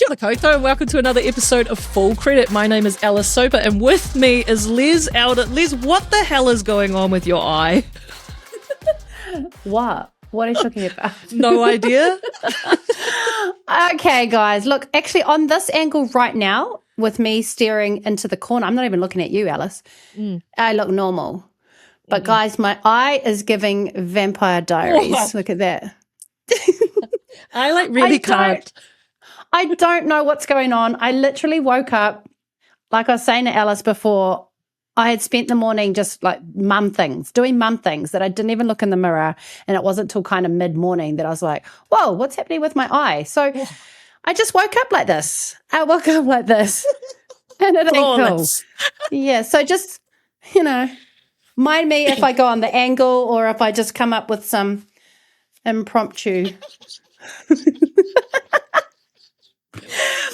Kia ora koutou, and welcome to another episode of Full Credit. My name is Alice Soper, and with me is Les Elder. Les, what the hell is going on with your eye? What? What are you talking about? No idea. Okay, guys. Look, actually, on this angle right now, with me staring into the corner, I'm not even looking at you, Alice. I look normal. But, guys, my eye is giving Vampire Diaries. Oh. Look at that. I really can't. I don't know what's going on. I literally woke up, like I was saying to Alice before, I had spent the morning just like doing mum things that I didn't even look in the mirror. And it wasn't till kind of mid-morning that I was like, whoa, what's happening with my eye? So I just woke up like this. And it ain't cool. Yeah, so just, mind me if I go on the angle or if I just come up with some impromptu.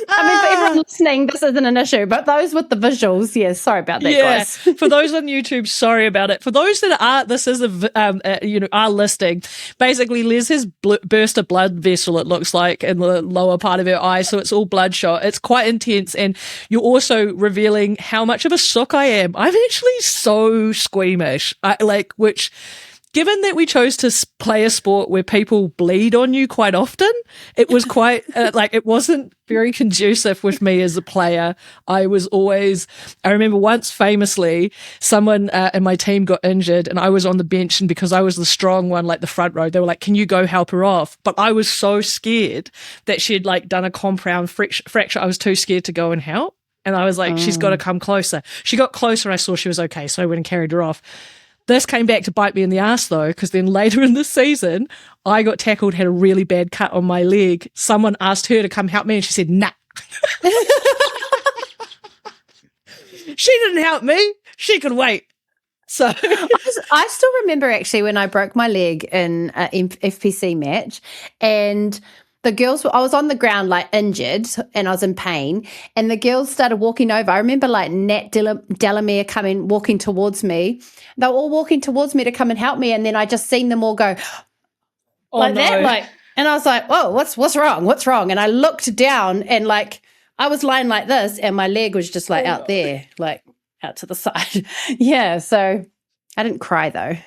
I mean, for everyone listening, this isn't an issue, but those with the visuals, yes, sorry about that, guys. For those on YouTube, sorry about it. For those that are listening, basically Les has burst a blood vessel, it looks like, in the lower part of her eye, so it's all bloodshot. It's quite intense, and you're also revealing how much of a sook I am. I'm actually so squeamish, which... Given that we chose to play a sport where people bleed on you quite often, it was quite, it wasn't very conducive with me as a player. I remember once famously, someone in my team got injured and I was on the bench, and because I was the strong one, like the front row, they were like, can you go help her off? But I was so scared that she'd done a compound fracture. I was too scared to go and help. And I was like, she's got to come closer. She got closer and I saw she was okay, so I went and carried her off. This came back to bite me in the ass, though, because then later in the season, I got tackled, had a really bad cut on my leg. Someone asked her to come help me, and she said, nah. She didn't help me. She could wait. So I still remember, actually, when I broke my leg in an FPC match, and the girls, I was on the ground injured and I was in pain, and the girls started walking over. I remember Nat Delamere walking towards me. They were all walking towards me to come and help me, and then I just seen them all go and I was like, whoa, what's wrong? What's wrong? And I looked down and I was lying like this, and my leg was just out there, out to the side. Yeah, so I didn't cry though.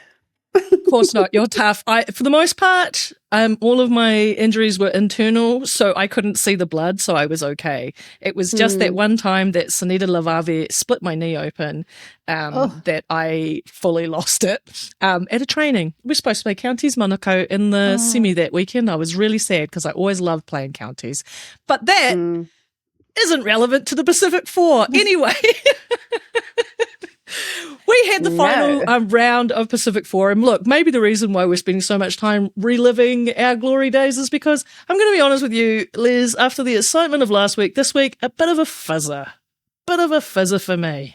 Of course not. You're tough. For the most part, all of my injuries were internal, so I couldn't see the blood, so I was okay. It was just that one time that Sunita Lavave split my knee open that I fully lost it at a training. We're supposed to play counties Manukau in the semi that weekend. I was really sad because I always loved playing counties. But that isn't relevant to the Pacific Four. Anyway... We had the final round of Pacific Four, and look, maybe the reason why we're spending so much time reliving our glory days is because, I'm going to be honest with you, Les, after the excitement of last week, this week, a bit of a fizzer for me.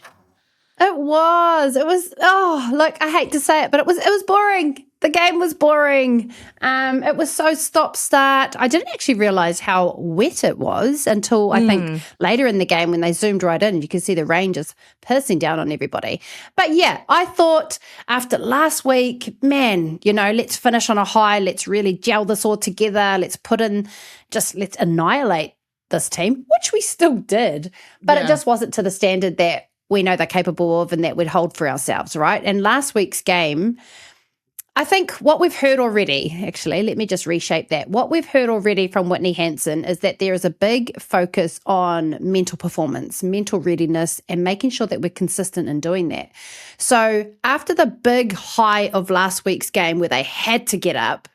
It was, I hate to say it, but it was boring. The game was boring. It was so stop-start. I didn't actually realise how wet it was until I think later in the game when they zoomed right in, you can see the rain just pissing down on everybody. But yeah, I thought after last week, man, let's finish on a high. Let's really gel this all together. Let's annihilate this team, which we still did. But it just wasn't to the standard that we know they're capable of and that we'd hold for ourselves, right? And last week's game, I think what we've heard already, actually, let me just reshape that. What we've heard already from Whitney Hansen is that there is a big focus on mental performance, mental readiness, and making sure that we're consistent in doing that. So after the big high of last week's game where they had to get up,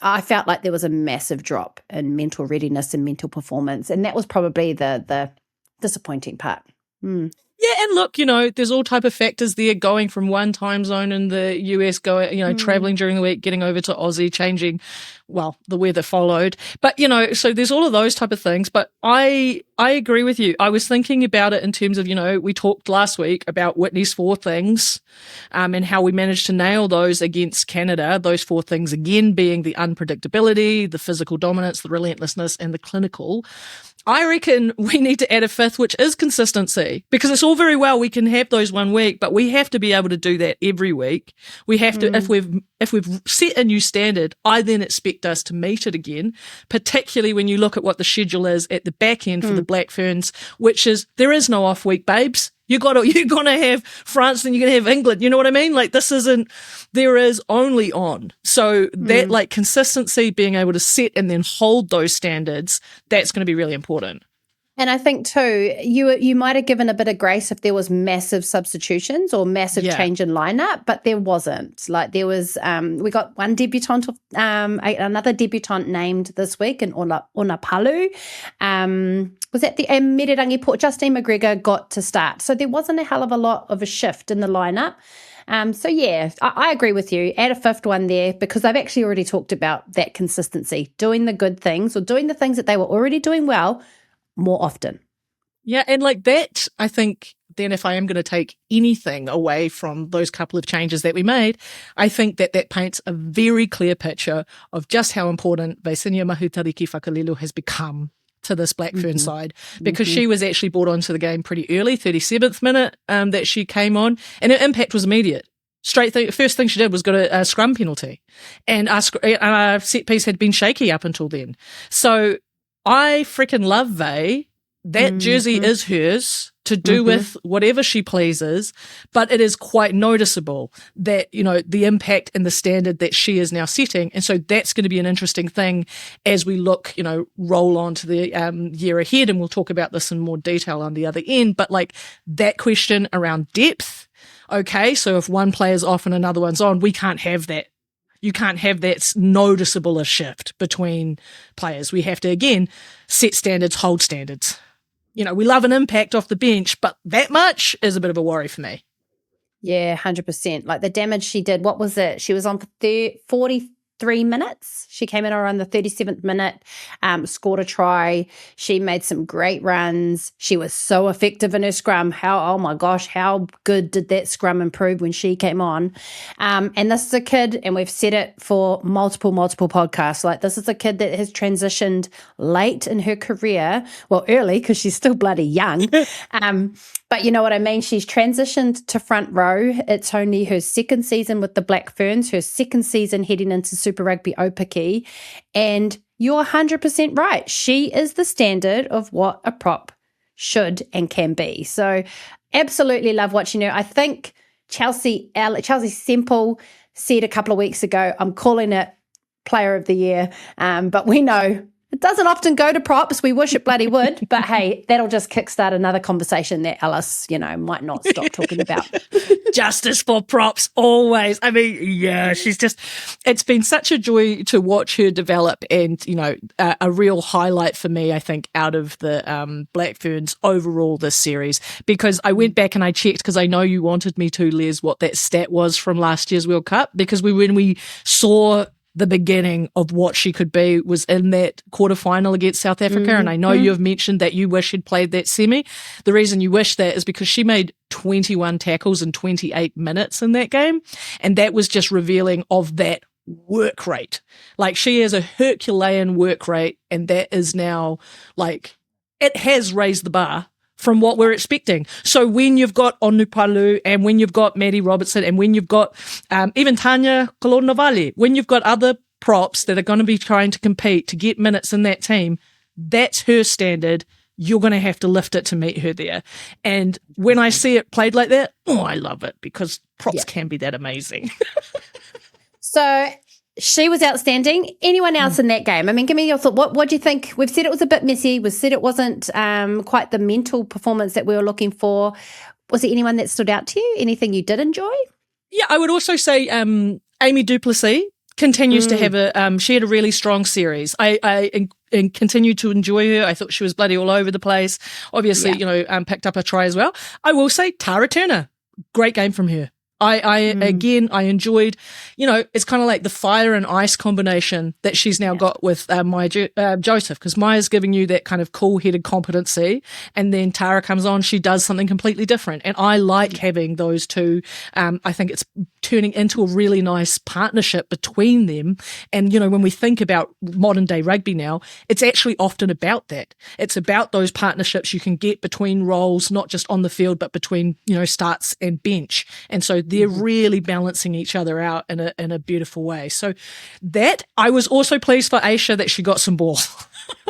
I felt like there was a massive drop in mental readiness and mental performance. And that was probably the disappointing part. Yeah, and look, there's all type of factors there, going from one time zone in the US, traveling during the week, getting over to Aussie, changing, the weather followed. But, so there's all of those type of things. But I agree with you. I was thinking about it in terms of, we talked last week about Whitney's 4 things and how we managed to nail those against Canada. Those 4 things, again, being the unpredictability, the physical dominance, the relentlessness, and the clinical. I reckon we need to add a 5th, which is consistency, because it's all very well we can have those one week, but we have to be able to do that every week. We have to, if we've set a new standard, I then expect expect us to meet it again, particularly when you look at what the schedule is at the back end for the Black Ferns, which is there is no off week, babes. You're gonna have France and you're gonna have England. You know what I mean? Like there is only on. So that like consistency, being able to set and then hold those standards, that's going to be really important. And I think too, you might have given a bit of grace if there was massive substitutions or massive change in lineup, but there wasn't. Like there was, we got one debutant, another debutant named this week in Onapalu. Was that the Merirangi Port? Justine McGregor got to start, so there wasn't a hell of a lot of a shift in the lineup. So yeah, I agree with you. Add a fifth one there because I've actually already talked about that consistency, doing the good things or doing the things that they were already doing well more often. Yeah, and like that, I think then if I am going to take anything away from those couple of changes that we made, I think that paints a very clear picture of just how important Vaisinia Mahutariki Whakalelu has become to this Black Fern side, because she was actually brought onto the game pretty early, 37th minute that she came on, and her impact was immediate. First thing she did was got a scrum penalty, and our set piece had been shaky up until then. So I freaking love Vay. That jersey is hers to do with whatever she pleases, but it is quite noticeable that, you know, the impact and the standard that she is now setting. And so that's going to be an interesting thing as we look, you know, roll on to the year ahead, and we'll talk about this in more detail on the other end. But like that question around depth, okay, so if one player's off and another one's on, we can't have that. You can't have that noticeable a shift between players. We have to, again, set standards, hold standards. You know, we love an impact off the bench, but that much is a bit of a worry for me. Yeah, 100%. Like the damage she did, what was it? She was on for 43 minutes. She came in around the 37th minute, scored a try. She made some great runs. She was so effective in her scrum. Oh my gosh, how good did that scrum improve when she came on? And this is a kid, and we've said it for multiple podcasts, like this is a kid that has transitioned late in her career. Well, early because she's still bloody young. But you know what I mean? She's transitioned to front row. It's only her second season with the Black Ferns, her second season heading into Super Rugby Aupiki. And you're 100% right. She is the standard of what a prop should and can be. So absolutely love watching her. I think Chelsea Semple said a couple of weeks ago, I'm calling it Player of the Year. But we know it doesn't often go to props. We wish it bloody would. But hey, that'll just kickstart another conversation that Alice, you know, might not stop talking about. Justice for props, always. I mean, yeah, it's been such a joy to watch her develop, and, you know, a real highlight for me, I think, out of the Black Ferns overall this series, because I went back and I checked, because I know you wanted me to, Les, what that stat was from last year's World Cup, because when we saw the beginning of what she could be was in that quarterfinal against South Africa. And I know you have mentioned that you wish she'd played that semi. The reason you wish that is because she made 21 tackles in 28 minutes in that game. And that was just revealing of that work rate. Like, she has a Herculean work rate, and that is now, like, it has raised the bar from what we're expecting. So when you've got Onupalu, and when you've got Maddie Robertson, and when you've got even Tanya Kolonavale, when you've got other props that are going to be trying to compete to get minutes in that team, that's her standard. You're going to have to lift it to meet her there. And when I see it played like that, I love it, because props can be that amazing. So she was outstanding. Anyone else in that game? I mean, give me your thought. What do you think? We've said it was a bit messy. We've said it wasn't quite the mental performance that we were looking for. Was there anyone that stood out to you? Anything you did enjoy? Yeah, I would also say Amy Duplessis continues to have she had a really strong series. I continue to enjoy her. I thought she was bloody all over the place. Obviously, you know, picked up a try as well. I will say Tara Turner, great game from her. Again, I enjoyed, you know, it's kind of like the fire and ice combination that she's now got with Maya Joseph, because Maya's giving you that kind of cool-headed competency, and then Tara comes on, she does something completely different. And I like having those two. I think it's turning into a really nice partnership between them. And, you know, when we think about modern day rugby now, it's actually often about that. It's about those partnerships you can get between roles, not just on the field, but between, you know, starts and bench. And so they're really balancing each other out in a beautiful way. So that I was also pleased for Aisha that she got some ball.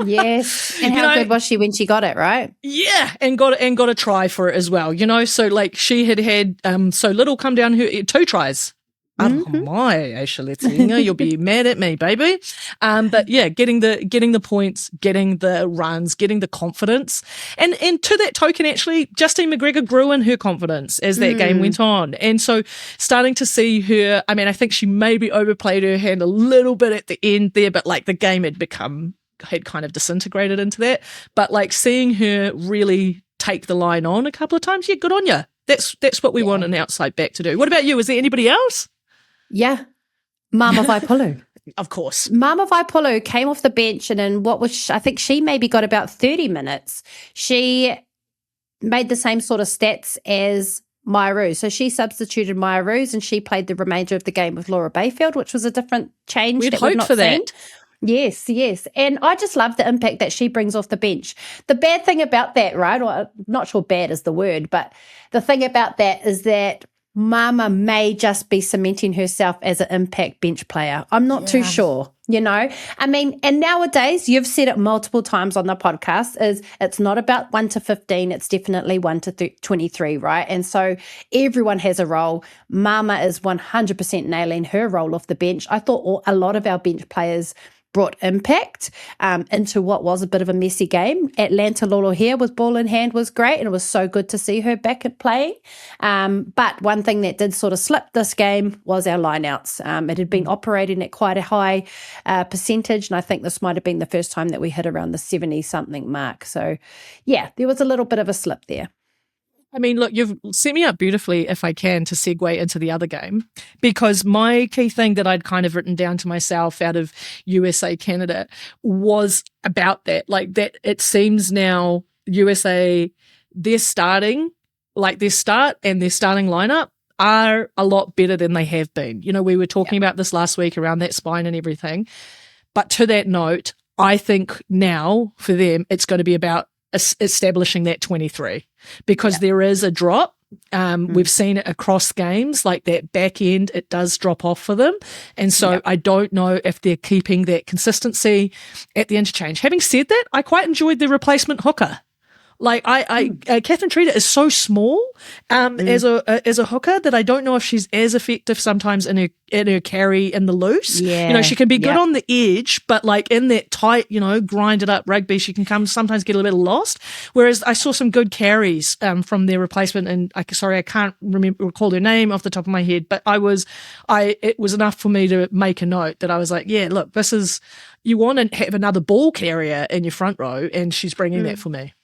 Yes. And how good was she when she got it, right? Yeah, and got a try for it as well, So like she had so little come down her 2 tries. Oh my, Aisha Lettinga, you'll be mad at me, baby. But yeah, getting the points, getting the runs, getting the confidence. And to that token, actually, Justine McGregor grew in her confidence as that game went on. And so starting to see her, I mean, I think she maybe overplayed her hand a little bit at the end there, but like the game had kind of disintegrated into that. But like seeing her really take the line on a couple of times, yeah, good on you. That's what we want an outside back to do. What about you? Is there anybody else? Yeah. Mama Vaipulu. Of course. Mama Vaipulu came off the bench and in I think she maybe got about 30 minutes. She made the same sort of stats as Maya Roos. So she substituted Maya Roos and she played the remainder of the game with Laura Bayfield, which was a different change We'd that we've hoped not for seen. that. Yes. And I just love the impact that she brings off the bench. The bad thing about that, right, or I'm not sure bad is the word, but the thing about that is that Mama may just be cementing herself as an impact bench player. I'm not too sure, I mean, and nowadays, you've said it multiple times on the podcast, is it's not about 1 to 15, it's definitely 1 to 23, right? And so everyone has a role. Mama is 100% nailing her role off the bench. I thought a lot of our bench players brought impact into what was a bit of a messy game. Atlanta Lolo here with ball in hand was great, and it was so good to see her back at playing. But one thing that did sort of slip this game was our lineouts. It had been operating at quite a high percentage, and I think this might have been the first time that we hit around the 70-something mark. So, yeah, there was a little bit of a slip there. I mean, look, you've set me up beautifully, if I can, to segue into the other game, because my key thing that I'd kind of written down to myself out of USA Canada was about that. Like that, it seems now USA, their start and their starting lineup are a lot better than they have been. We were talking about this last week around that spine and everything. But to that note, I think now for them, it's going to be about establishing that 23 because there is a drop. We've seen it across games, like that back end, it does drop off for them. And so I don't know if they're keeping that consistency at the interchange. Having said that, I quite enjoyed the replacement hooker. Like Catherine Treader is so small as a hooker that I don't know if she's as effective sometimes in her carry in the loose. Yeah. She can be good on the edge, but like in that tight, grinded up rugby, she can sometimes get a little lost. Whereas I saw some good carries from their replacement, and I can't recall their name off the top of my head, but it was enough for me to make a note that I was like, yeah, look, this is, you want to have another ball carrier in your front row, and she's bringing that for me.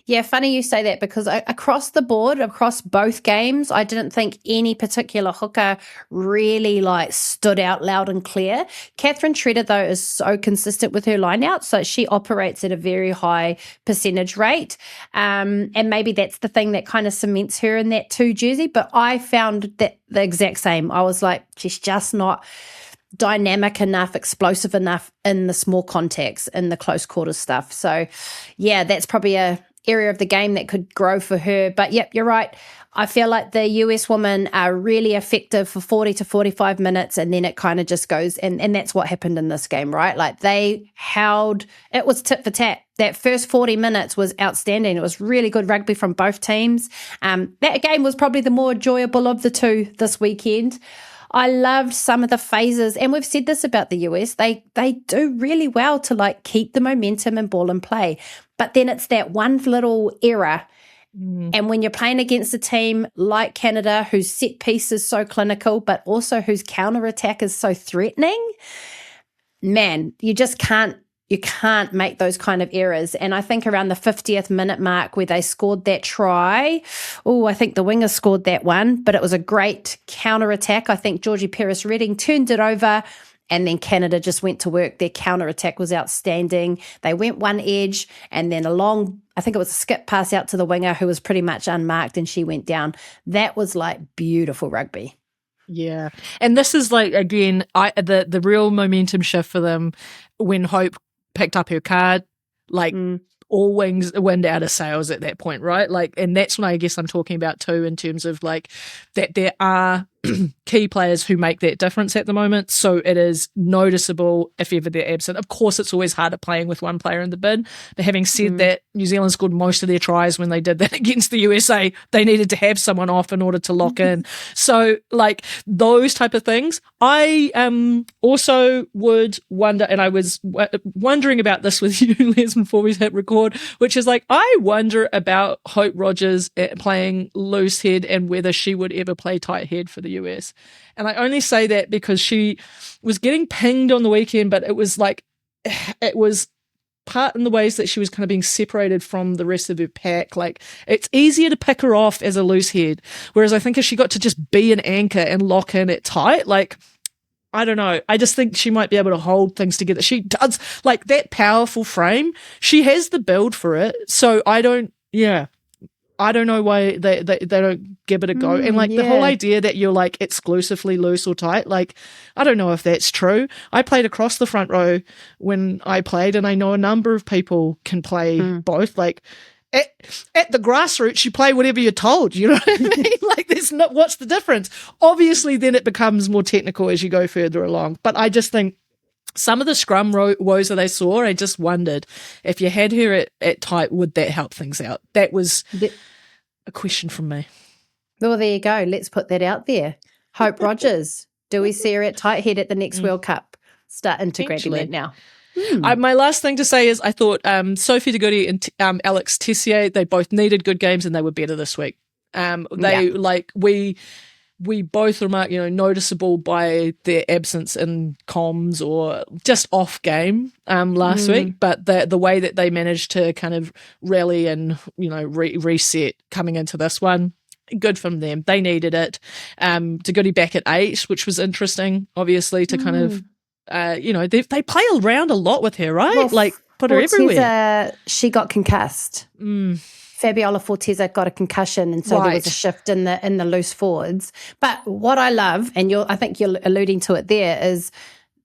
Yeah, funny you say that because across the board, across both games, I didn't think any particular hooker really stood out loud and clear. Catherine Treader, though, is so consistent with her lineout, so she operates at a very high percentage rate. And maybe that's the thing that kind of cements her in that 2 jersey. But I found that the exact same. I was like, she's just not dynamic enough, explosive enough in the small contacts, in the close quarter stuff. So, yeah, that's probably a area of the game that could grow for her. But yep, you're right. I feel like the US women are really effective for 40 to 45 minutes, and then it kind of just goes, and that's what happened in this game, right? Like they held, it was tit for tat. That first 40 minutes was outstanding. It was really good rugby from both teams. That game was probably the more enjoyable of the two this weekend. I loved some of the phases, and we've said this about the US, they do really well to keep the momentum and ball and play. But then it's that one little error. And when you're playing against a team like Canada, whose set piece is so clinical, but also whose counter-attack is so threatening, man, you just can't make those kind of errors. And I think around the 50th minute mark where they scored that try, I think the wingers scored that one, but it was a great counter-attack. I think Georgie Perez-Redding turned it over, and then Canada just went to work. Their counter-attack was outstanding. They went one edge, and then I think it was a skip pass out to the winger who was pretty much unmarked, and she went down. That was beautiful rugby. Yeah. And this is again, the real momentum shift for them when Hope picked up her card, wind out of sails at that point, right? Like, and that's when I guess I'm talking about too, in terms of like that there are key players who make that difference at the moment. So it is noticeable if ever they're absent. Of course, it's always harder playing with one player in the bin. But having said that, New Zealand scored most of their tries when they did that against the USA. They needed to have someone off in order to lock in. So like those type of things. I also would wonder, and I was wondering about this with you, Les, before we hit record, which is like, I wonder about Hope Rogers playing loose head and whether she would ever play tight head for the US. And I only say that because she was getting pinged on the weekend, but it was part in the ways that she was kind of being separated from the rest of her pack. Like, it's easier to pick her off as a loose head. Whereas I think if she got to just be an anchor and lock in at tight, like, I don't know. I just think she might be able to hold things together. She does, like, that powerful frame. She has the build for it. So I don't know why they don't give it a go. And like the whole idea that you're like exclusively loose or tight, like, I don't know if that's true. I played across the front row when I played, and I know a number of people can play both. Like at the grassroots, you play whatever you're told, you know what I mean? Like, what's the difference? Obviously, then it becomes more technical as you go further along. But I just think some of the scrum woes that I saw, I just wondered if you had her at tight, would that help things out? That was a question from me. Well, there you go. Let's put that out there. Hope Rogers. Do we see her at tight head at the next World Cup? Start integrating that now. My last thing to say is I thought Sophie de Goody and Alex Tessier, they both needed good games and they were better this week. We both remark, noticeable by their absence in comms or just off game last week, but the way that they managed to kind of rally and, reset coming into this one, good from them. They needed it. De Goody back at 8, which was interesting, obviously, to kind of, they play around a lot with her, right? Well, like, put her everywhere. She got concussed. Fabiola Forteza got a concussion, and so there was a shift in the loose forwards. But what I love, and I think you're alluding to it there, is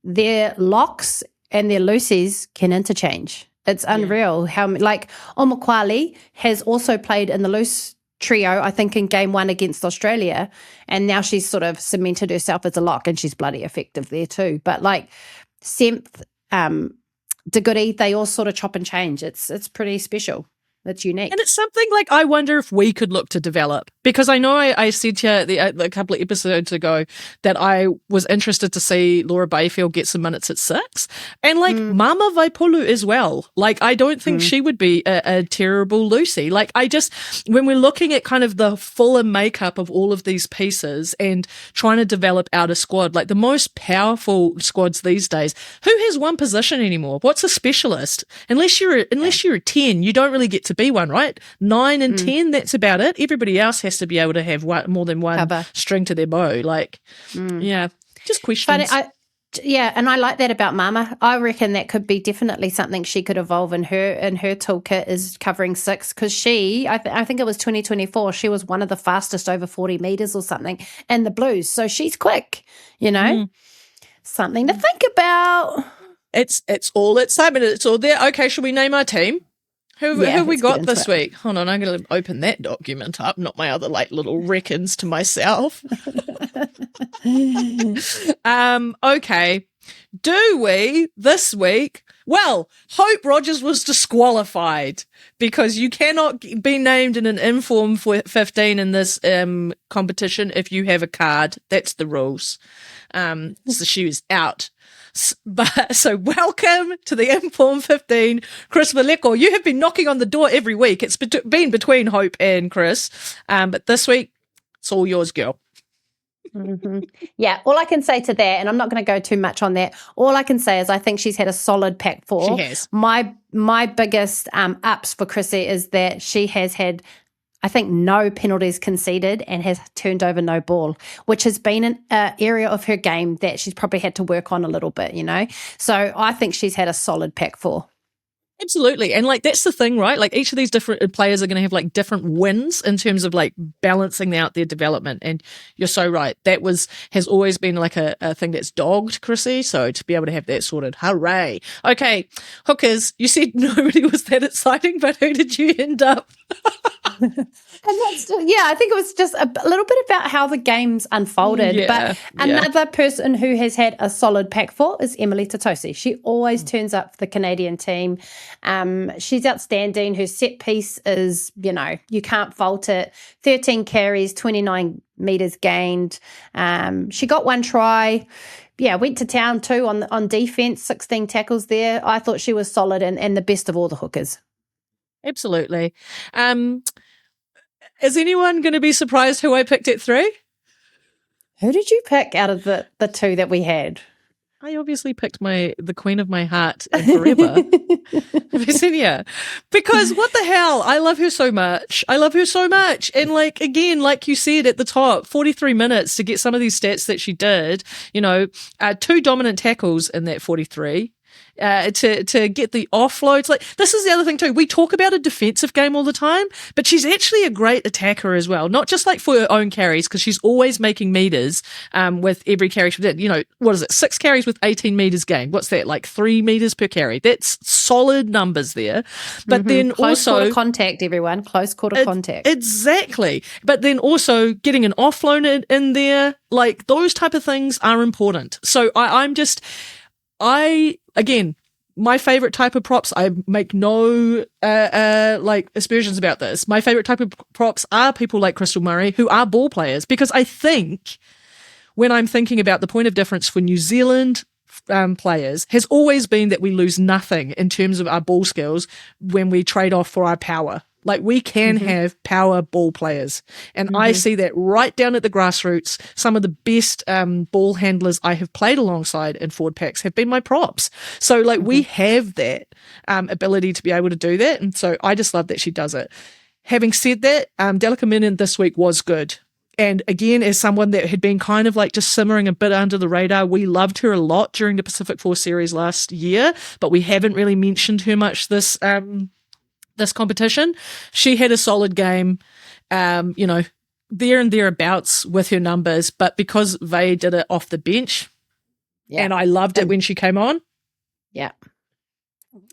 their locks and their loosies can interchange. It's unreal how, like, Omokwali has also played in the loose trio, I think, in game 1 against Australia, and now she's sort of cemented herself as a lock, and she's bloody effective there too. But like Semth, De Goody, they all sort of chop and change. It's pretty special. That's unique. And it's something like I wonder if we could look to develop, because I know I said to you a couple of episodes ago that I was interested to see Laura Bayfield get some minutes at 6, and like Mama Vaipulu as well. Like, I don't think she would be a terrible Lucy. Like, I just, when we're looking at kind of the fuller makeup of all of these pieces and trying to develop out a squad, like the most powerful squads these days, who has one position anymore? What's a specialist? Unless you're a 10, you don't really get to be one, right? 9 and 10, that's about it. Everybody else has to be able to have more than one string to their bow. Like, just questions. And I like that about Mama. I reckon that could be definitely something she could evolve in her toolkit, is covering 6, because I think it was 2024, she was one of the fastest over 40 metres or something in the Blues. So she's quick, something to think about. It's all excitement. It's all there. Okay, shall we name our team? Who have we got this week? Hold on, I'm going to open that document up, not my other like little reckons to myself. Okay. Do we this week? Well, Hope Rogers was disqualified because you cannot be named in an inform 15 in this competition if you have a card. That's the rules. So she was out. So welcome to the Inform 15, Chris Valeko. You have been knocking on the door every week. It's been between Hope and Chris, but this week it's all yours, girl. Yeah, all I can say to that, and I'm not going to go too much on that, all I can say is I think she's had a solid pack 4. She has. My biggest ups for Chrissy is that she has had, I think, no penalties conceded and has turned over no ball, which has been an area of her game that she's probably had to work on a little bit, So I think she's had a solid pack 4. Absolutely. And like, that's the thing, right? Like each of these different players are going to have like different wins in terms of like balancing out their development. And you're so right. Has always been like a thing that's dogged Chrissy. So to be able to have that sorted, hooray. Okay. Hookers, you said nobody was that exciting, but who did you end up? And I think it was just a little bit about how the games unfolded. But another person who has had a solid pack for is Emily Tatosi. She always turns up for the Canadian team. She's outstanding. Her set piece is, you can't fault it. 13 carries, 29 metres gained. She got one try. Yeah, went to town too on defence, 16 tackles there. I thought she was solid and the best of all the hookers. Absolutely. Is anyone going to be surprised who I picked at 3? Who did you pick out of the two that we had? I obviously picked the queen of my heart and forever, Visenia, because what the hell? I love her so much. And like, again, like you said at the top, 43 minutes to get some of these stats that she did, 2 dominant tackles in that 43. To get the offloads. Like, this is the other thing too. We talk about a defensive game all the time, but she's actually a great attacker as well. Not just like for her own carries, because she's always making meters with every carry she did. 6 carries with 18 meters gained. What's that? Like 3 meters per carry. That's solid numbers there. But then close also quarter contact, everyone. Close quarter contact. Exactly. But then also getting an offload in there, like those type of things are important. So again, my favorite type of props, I make no aspersions about this. My favorite type of props are people like Crystal Murray who are ball players, because I think when I'm thinking about the point of difference for New Zealand players has always been that we lose nothing in terms of our ball skills when we trade off for our power. Like, we can have power ball players. And I see that right down at the grassroots. Some of the best ball handlers I have played alongside in forward packs have been my props. So, like, we have that ability to be able to do that. And so I just love that she does it. Having said that, Delica Minen this week was good. And again, as someone that had been kind of like just simmering a bit under the radar, we loved her a lot during the Pacific Force series last year, but we haven't really mentioned her much this competition. She had a solid game, there and thereabouts with her numbers, but because Vey did it off the bench, and I loved it when she came on. Yeah.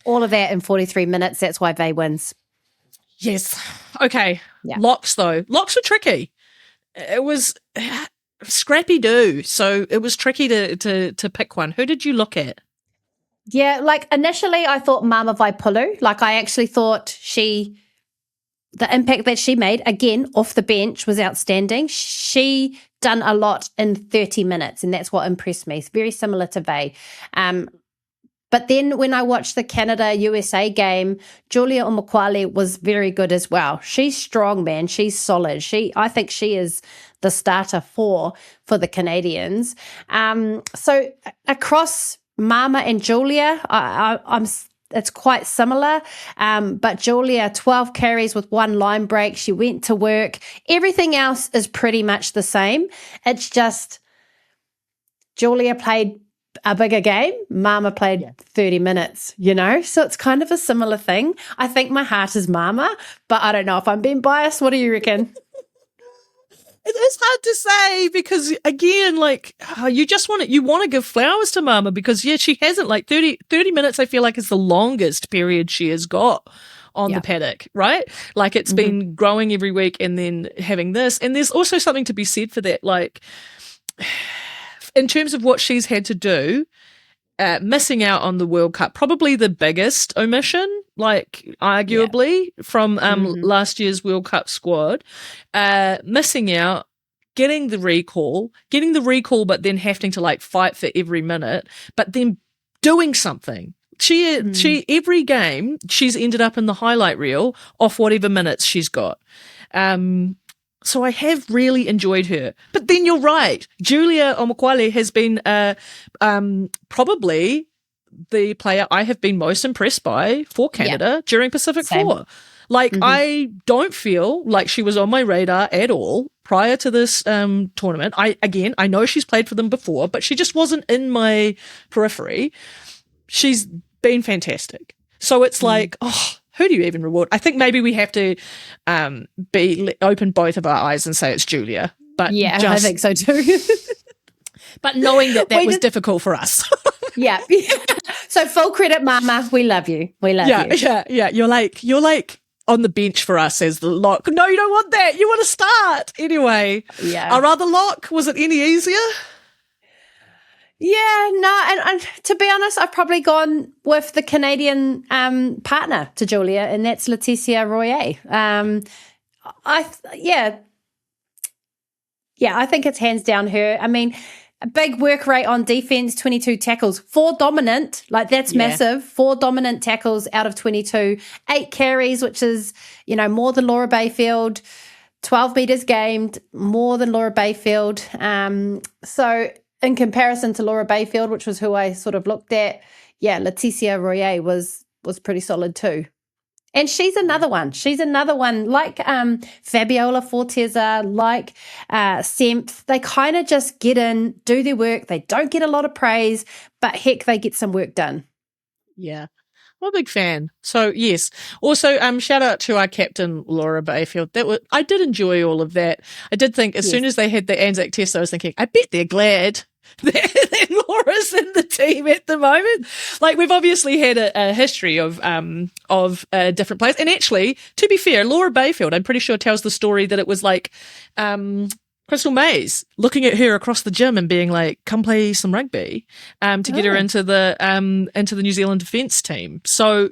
All of that in 43 minutes, that's why Vey wins. Yes. Okay. Yeah. Locks, though. Locks were tricky. It was scrappy do, so it was tricky to pick one. Who did you look at? Yeah, like initially I thought Mama Vaipulu. Like, I actually thought the impact that she made, again, off the bench, was outstanding. She done a lot in 30 minutes, and that's what impressed me. It's very similar to Vey. But then when I watched the Canada-USA game, Julia Omokwale was very good as well. She's strong, man. She's solid. I think she is the starter for the Canadians. So across Mama and Julia, it's quite similar. But Julia, 12 carries with 1 line break. She went to work. Everything else is pretty much the same. It's just Julia played a bigger game. Mama played 30 minutes, So it's kind of a similar thing. I think my heart is Mama, but I don't know if I'm being biased. What do you reckon? It is hard to say because, again, like, you want to give flowers to Mama because, she hasn't, like, 30 minutes, I feel like, is the longest period she has got on the paddock, right? Like, it's been growing every week and then having this. And there's also something to be said for that, like, in terms of what she's had to do, missing out on the World Cup, probably the biggest omission, like arguably from last year's World Cup squad, missing out, getting the recall, but then having to like fight for every minute, but then doing something. She every game she's ended up in the highlight reel off whatever minutes she's got. So I have really enjoyed her. But then you're right. Julia Omokwale has been probably the player I have been most impressed by for Canada during Pacific Four. Like, I don't feel like she was on my radar at all prior to this tournament. I know she's played for them before, but she just wasn't in my periphery. She's been fantastic. So it's like, who do you even reward? I think maybe we have to open both of our eyes and say it's Julia. But yeah, I think so too. But knowing that was difficult for us. Yeah. So full credit, Mama. We love you. We love you. Yeah. You're like on the bench for us as the lock. No, you don't want that. You want to start. Anyway. Yeah. Our other lock, was it any easier? Yeah, no, and to be honest, I've probably gone with the Canadian partner to Julia, and that's Laetitia Royer. I think it's hands down her. I mean, a big work rate on defense, 22 tackles, 4 dominant, like that's massive. 4 dominant tackles out of 22, 8 carries, which is, more than Laura Bayfield, 12 meters gained, more than Laura Bayfield. So in comparison to Laura Bayfield, which was who I sort of looked at, Laetitia Royer was pretty solid too. And she's another one. Like Fabiola Forteza, like Semp. They kind of just get in, do their work. They don't get a lot of praise, but heck, they get some work done. Yeah. I'm a big fan. So, yes. Also, shout out to our captain, Laura Bayfield. I did enjoy all of that. I did think as soon as they had the Anzac Test, I was thinking, I bet they're glad that Laura's in the team at the moment. Like, we've obviously had a history of different players. And actually, to be fair, Laura Bayfield, I'm pretty sure, tells the story that it was like Crystal Mays looking at her across the gym and being like, come play some rugby to get her into the New Zealand defence team. So,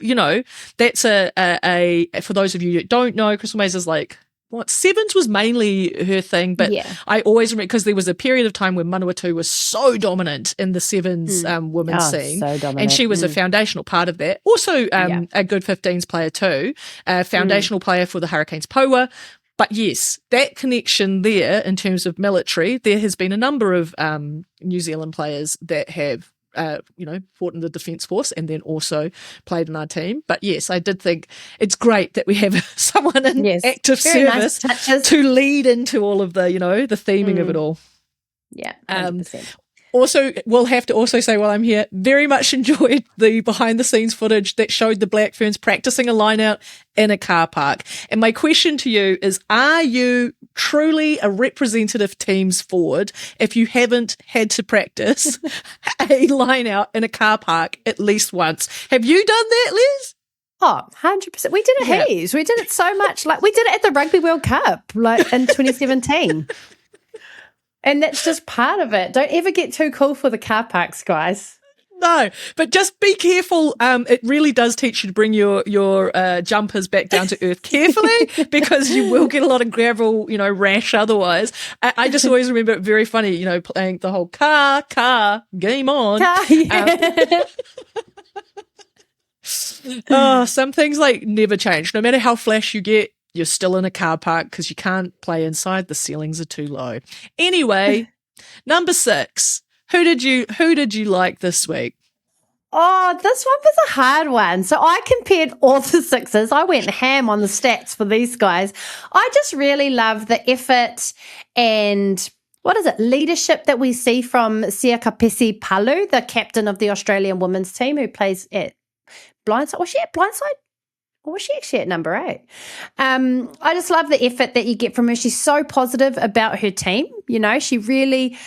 that's a for those of you that don't know, Crystal Mays is like, sevens was mainly her thing, but I always remember because there was a period of time when Manawatu was so dominant in the sevens women's scene, so dominant. And she was a foundational part of that. Also, a good 15s player too, a foundational player for the Hurricanes Poa. But yes, that connection there in terms of military, there has been a number of New Zealand players that have fought in the Defence Force and then also played in our team. But yes, I did think it's great that we have someone in active service to lead into all of the, the theming of it all. Yeah, 100%. Also, we'll have to also say while I'm here, very much enjoyed the behind-the-scenes footage that showed the Black Ferns practicing a line-out in a car park. And my question to you is, are you truly a representative team's forward if you haven't had to practice a line-out in a car park at least once? Have you done that, Liz? Oh, 100%. We did it heaps. We did it so much. Like, we did it at the Rugby World Cup, like in 2017. And that's just part of it. Don't ever get too cool for the car parks, guys. No, but just be careful. It really does teach you to bring your jumpers back down to earth carefully because you will get a lot of gravel, rash otherwise. I just always remember it very funny, playing the whole car, game on. Some things like never change. No matter how flash you get, you're still in a car park because you can't play inside. The ceilings are too low. Anyway, number 6. Who did you like this week? Oh, this one was a hard one. So I compared all the sixes. I went ham on the stats for these guys. I just really love the effort and leadership that we see from Siakapesi Palu, the captain of the Australian women's team who plays at Blindside. Was she at Blindside? Or was she actually at number 8? I just love the effort that you get from her. She's so positive about her team. She really,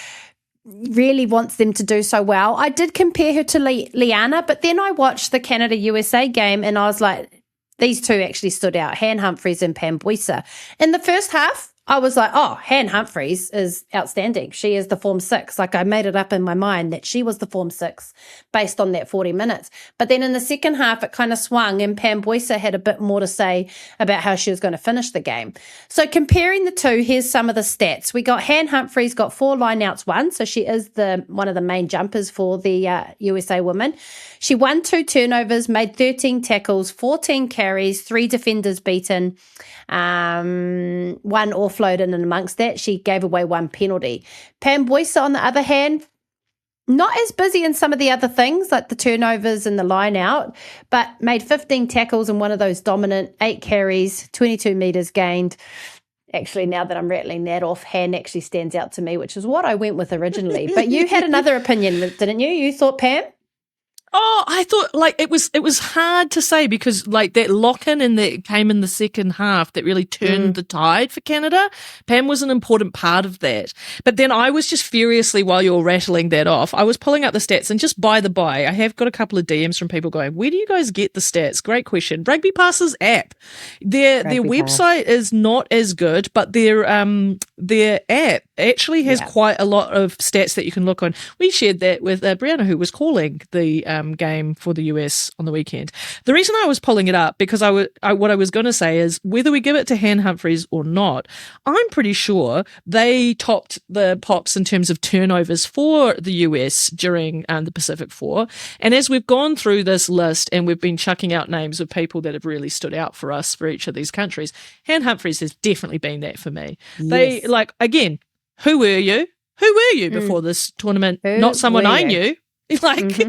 really wants them to do so well. I did compare her to Liana, but then I watched the Canada-USA game and I was like, these two actually stood out, Han Humphries and Pam Buisa. In the first half, I was like, oh, Han Humphries is outstanding. She is the form 6. Like, I made it up in my mind that she was the form 6 based on that 40 minutes. But then in the second half, it kind of swung and Pam Buisa had a bit more to say about how she was going to finish the game. So comparing the two, here's some of the stats. We got Han Humphries got 4 lineouts won. So she is one of the main jumpers for the USA women. She won 2 turnovers, made 13 tackles, 14 carries, 3 defenders beaten, 1 offload, and amongst that, she gave away 1 penalty. Pam Buisa, on the other hand, not as busy in some of the other things like the turnovers and the line out, but made 15 tackles and one of those dominant, 8 carries, 22 meters gained. Actually, now that I'm rattling that off, Han actually stands out to me, which is what I went with originally. But you had another opinion, didn't you? You thought Pam? Oh, I thought like it was hard to say because like that lock-in and that came in the second half that really turned the tide for Canada. Pam was an important part of that. But then I was just furiously, while you were rattling that off, I was pulling up the stats, and just by the by, I have got a couple of DMs from people going, where do you guys get the stats? Great question. Rugby Pass's app. Their website is not as good, but their app actually has quite a lot of stats that you can look on. We shared that with Brianna, who was calling the game for the US on the weekend. The reason I was pulling it up, because what I was going to say is, whether we give it to Han Humphreys or not, I'm pretty sure they topped the pops in terms of turnovers for the US during the Pacific Four. And as we've gone through this list and we've been chucking out names of people that have really stood out for us for each of these countries, Han Humphreys has definitely been that for me. Yes. They, like, again, who were you? Who were you before this tournament? Not someone I knew. Like,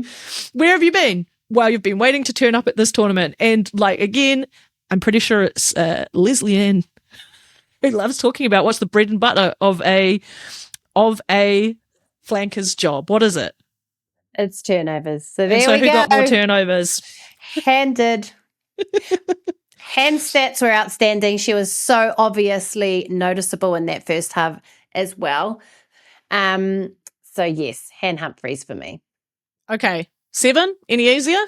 where have you been? Well, you've been waiting to turn up at this tournament. And, like, again, I'm pretty sure it's Leslie Ann who loves talking about what's the bread and butter of a flanker's job. What is it? It's turnovers. So there we go. Who got more turnovers? Handed. Hand stats were outstanding. She was so obviously noticeable in that first half as well. So, yes, Han Humphreys for me. Okay. 7? Any easier?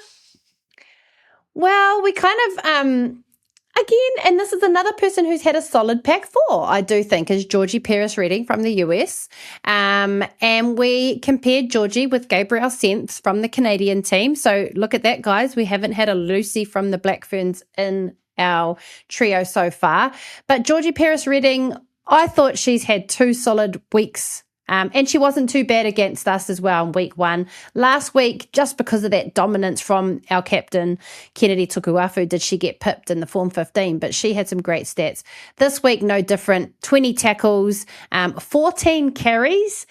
Well, we kind of, again, and this is another person who's had a solid pack 4, I do think, is Georgie Paris-Redding from the US. And we compared Georgie with Gabrielle Senth from the Canadian team. So look at that, guys. We haven't had a Lucy from the Black Ferns in our trio so far. But Georgie Paris-Redding, I thought she's had 2 solid weeks. And she wasn't too bad against us as well in week 1. Last week, just because of that dominance from our captain, Kennedy Tukuafu, did she get pipped in the Form 15, but she had some great stats. This week, no different. 20 tackles, 14 carries,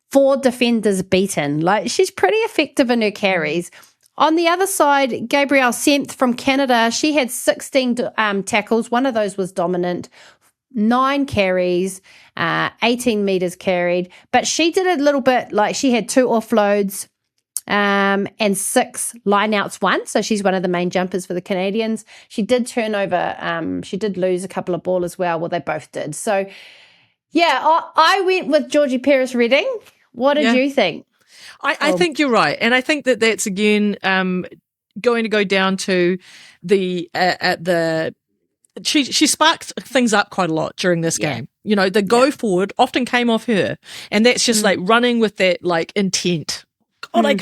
4 defenders beaten. Like, she's pretty effective in her carries. On the other side, Gabrielle Senth from Canada, she had 16 tackles. One of those was dominant. 9 carries, 18 meters carried, but she did a little bit, like she had 2 offloads and 6 lineouts won. So she's one of the main jumpers for the Canadians. She did turn over, she did lose a couple of ball as well. Well, they both did. So yeah, I went with Georgie Paris-Redding. What did you think? I think you're right. And I think that that's again going to go down to the She sparked things up quite a lot during this game. You know, the go forward often came off her, and that's just like running with that like intent. God, I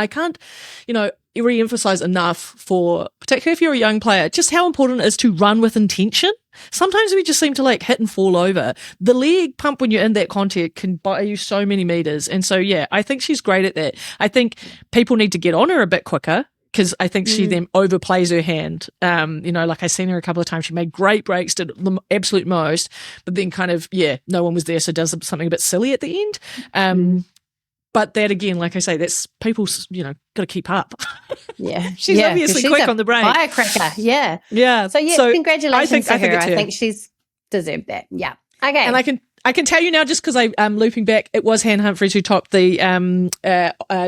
can't, you know, re-emphasize enough for, particularly if you're a young player, just how important it is to run with intention. Sometimes we just seem to like hit and fall over. The leg pump when you're in that contact can buy you so many meters. And so, yeah, I think she's great at that. I think people need to get on her a bit quicker, because I think she then overplays her hand. You know, like I've seen her a couple of times. She made great breaks, did the absolute most, but then kind of, no one was there, so does something a bit silly at the end. But that again, like I say, that's people, you know, got to keep up. Yeah. She's obviously quick on the break. Firecracker, yeah. Yeah. So, congratulations to her. I think she's deserved that. Yeah. Okay. And I can tell you now, just because I'm looping back, it was Han Humphreys who topped the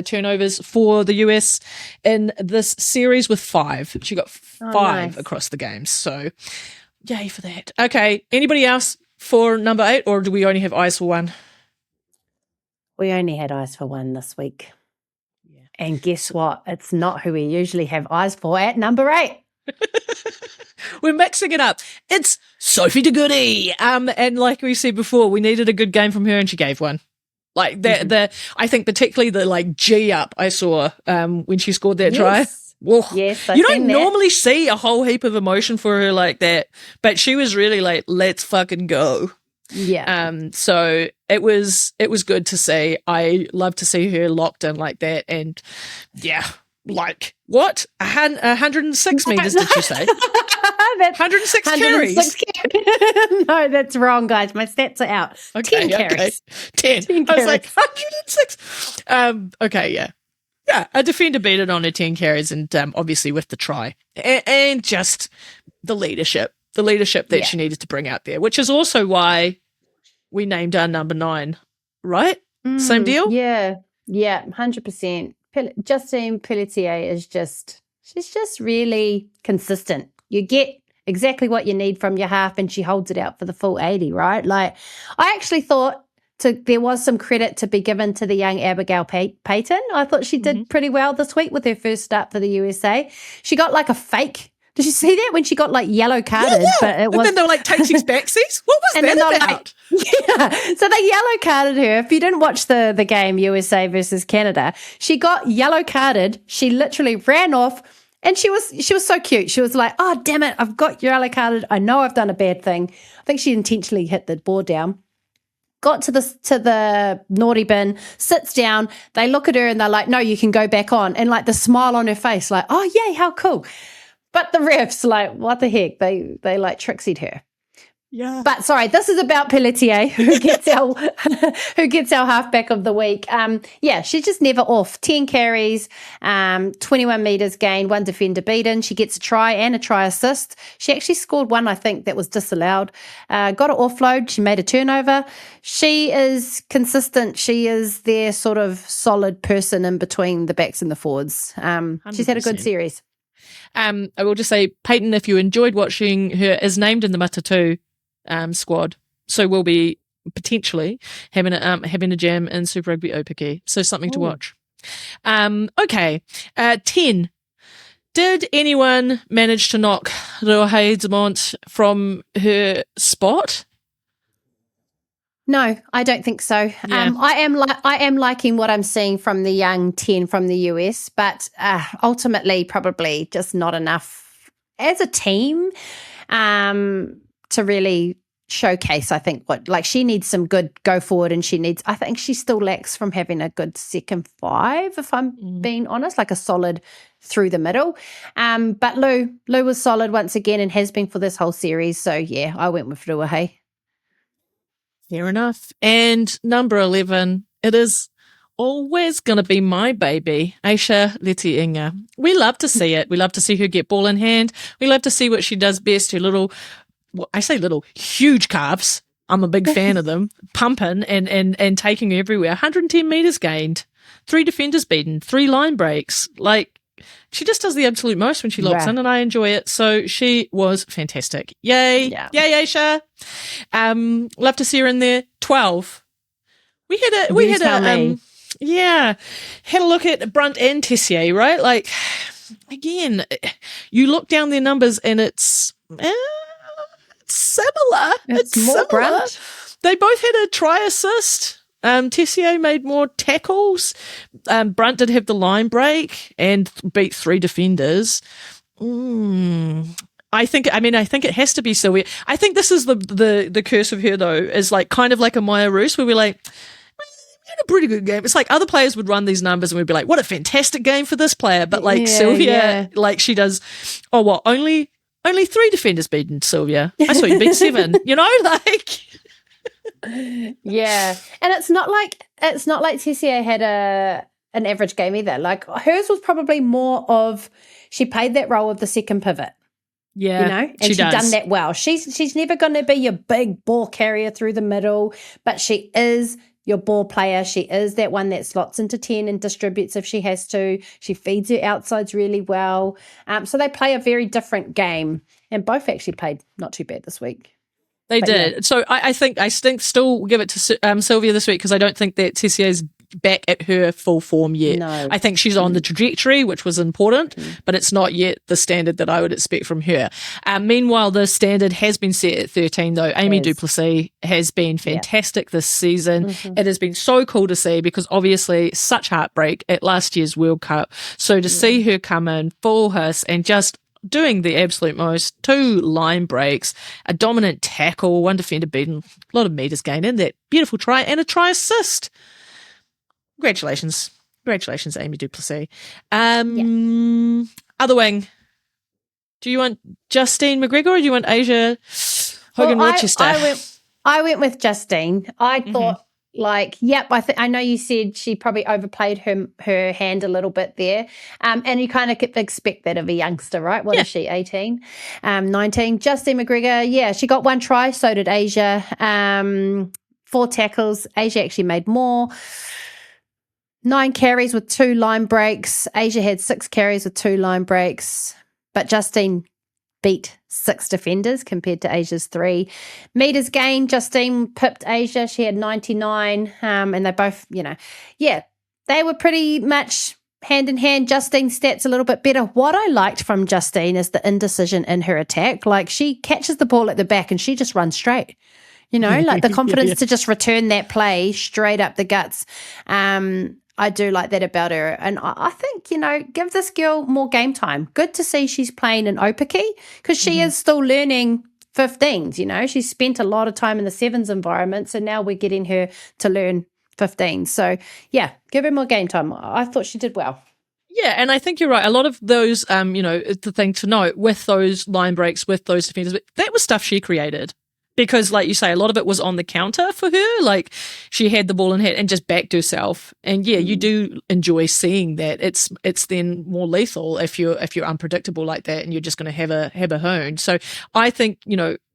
turnovers for the US in this series with 5. She got 5 across the games. So, yay for that. Okay. Anybody else for number 8, or do we only have eyes for 1? We only had eyes for 1 this week. Yeah. And guess what? It's not who we usually have eyes for at number 8. We're mixing it up. It's Sophie de Goody. And like we said before, we needed a good game from her, and she gave one. Like the I think particularly the like G up I saw when she scored that try. Whoa. Yes, you don't normally see a whole heap of emotion for her like that, but she was really like, let's fucking go. Yeah. So it was good to see. I love to see her locked in like that, and yeah. Like, what? 106 meters, did you say? That's 106 carries? No, that's wrong, guys. My stats are out. Okay, 10 carries. 10. I was like, 106. Okay, yeah. Yeah, a defender beat it on her 10 carries, and obviously with the try. And just the leadership that she needed to bring out there, which is also why we named our number 9, right? Same deal? Yeah, 100%. Justine Pelletier she's just really consistent. You get exactly what you need from your half, and she holds it out for the full 80, right? Like, I actually thought there was some credit to be given to the young Abigail Payton. I thought she did pretty well this week with her first start for the USA. She got like a fake. Did you see that when she got like yellow carded? Yeah. But it was, and then they were like, take these backsies? What was and that then about? So they yellow carded her. If you didn't watch the game, USA versus Canada, she got yellow carded. She literally ran off. And she was so cute. She was like, oh, damn it, I've got yellow carded. I know I've done a bad thing. I think she intentionally hit the board down. Got to the naughty bin, sits down. They look at her and they're like, no, you can go back on. And like the smile on her face, like, oh, yay, how cool. But the refs, like, what the heck? They like trixied her. Yeah. But sorry, this is about Pelletier, who gets our halfback of the week. She's just never off. 10 carries, 21 metres gained, 1 defender beaten. She gets a try and a try assist. She actually scored one, I think, that was disallowed. Got an offload. She made a turnover. She is consistent. She is their sort of solid person in between the backs and the forwards. She's had a good series. I will just say, Peyton, if you enjoyed watching her, is named in the Matatu squad, so we'll be potentially having a jam in Super Rugby Aupiki, so something to watch. Okay, 10. Did anyone manage to knock Ruahei Dumont from her spot? No, I don't think so. Yeah. I am liking what I'm seeing from the young 10 from the US, but ultimately probably just not enough as a team to really showcase, I think, she needs some good go forward, and I think she still lacks from having a good second five, if I'm being honest, like a solid through the middle. But Lou was solid once again and has been for this whole series. So yeah, I went with Ruahei. Fair enough. And number 11, it is always going to be my baby, Aisha Leti-Inga. We love to see it. We love to see her get ball in hand. We love to see what she does best, her huge calves. I'm a big fan of them, pumping and taking her everywhere. 110 metres gained, 3 defenders beaten, 3 line breaks. Like, she just does the absolute most when she locks in, and I enjoy it. So she was fantastic. Yay. Yeah. Yay, Aisha. Love to see her in there. 12. Had a look at Brunt and Tessier, right? Like, again, you look down their numbers and it's similar. It's more similar. Brunt. They both had a try assist. Tessier made more tackles. Brunt did have the line break and beat 3 defenders. I think it has to be Sylvia. I think this is the curse of her, though, is like kind of like a Maya Roos, where we're like, we had a pretty good game. It's like other players would run these numbers and we'd be like, what a fantastic game for this player. But like Sylvia, like she does, only 3 defenders beaten, Sylvia. I saw you beat 7, like. Yeah, and it's not like Tessier had an average game either. Like, hers was probably more of, she played that role of the second pivot. Yeah, and she's done that well. She's never going to be your big ball carrier through the middle, but she is your ball player. She is that one that slots into 10 and distributes if she has to. She feeds her outsides really well. So they play a very different game, and both actually played not too bad this week. They did. Yeah. So I think still give it to Sylvia this week, because I don't think that Tessier's back at her full form yet. No. I think she's on the trajectory, which was important, but it's not yet the standard that I would expect from her. Meanwhile, the standard has been set at 13, though. Amy Duplessis has been fantastic this season. It has been so cool to see, because obviously such heartbreak at last year's World Cup. So to see her come in full hiss and just doing the absolute most, 2 line breaks, a dominant tackle, 1 defender beaten, a lot of metres gained, and that beautiful try and a try assist. Congratulations, Amy Duplessis. Other wing. Do you want Justine McGregor or do you want Asia Hogan-Rochester? I went with Justine. I thought, I know you said she probably overplayed her hand a little bit there. And you kind of expect that of a youngster, right? What is she, 18, 19? Justine McGregor, she got 1 try, so did Asia. 4 tackles. Asia actually made more. 9 carries with 2 line breaks. Asia had 6 carries with 2 line breaks, but Justine beat 6 defenders compared to Asia's 3. Meters gained, Justine pipped Asia. She had 99, and they both, they were pretty much hand in hand. Justine's stats a little bit better. What I liked from Justine is the indecision in her attack. Like, she catches the ball at the back and she just runs straight. Like the confidence to just return that play straight up the guts. I do like that about her. And I think, give this girl more game time. Good to see she's playing in Aupiki because she is still learning 15s. She's spent a lot of time in the 7s environment, so now we're getting her to learn 15. So, yeah, give her more game time. I thought she did well. Yeah, and I think you're right. A lot of those, the thing to note with those line breaks, with those defenders, that was stuff she created. Because, like you say, a lot of it was on the counter for her. Like, she had the ball in hand and just backed herself. And yeah, you do enjoy seeing that. It's then more lethal if you're unpredictable like that and you're just going to have a honed. So I think,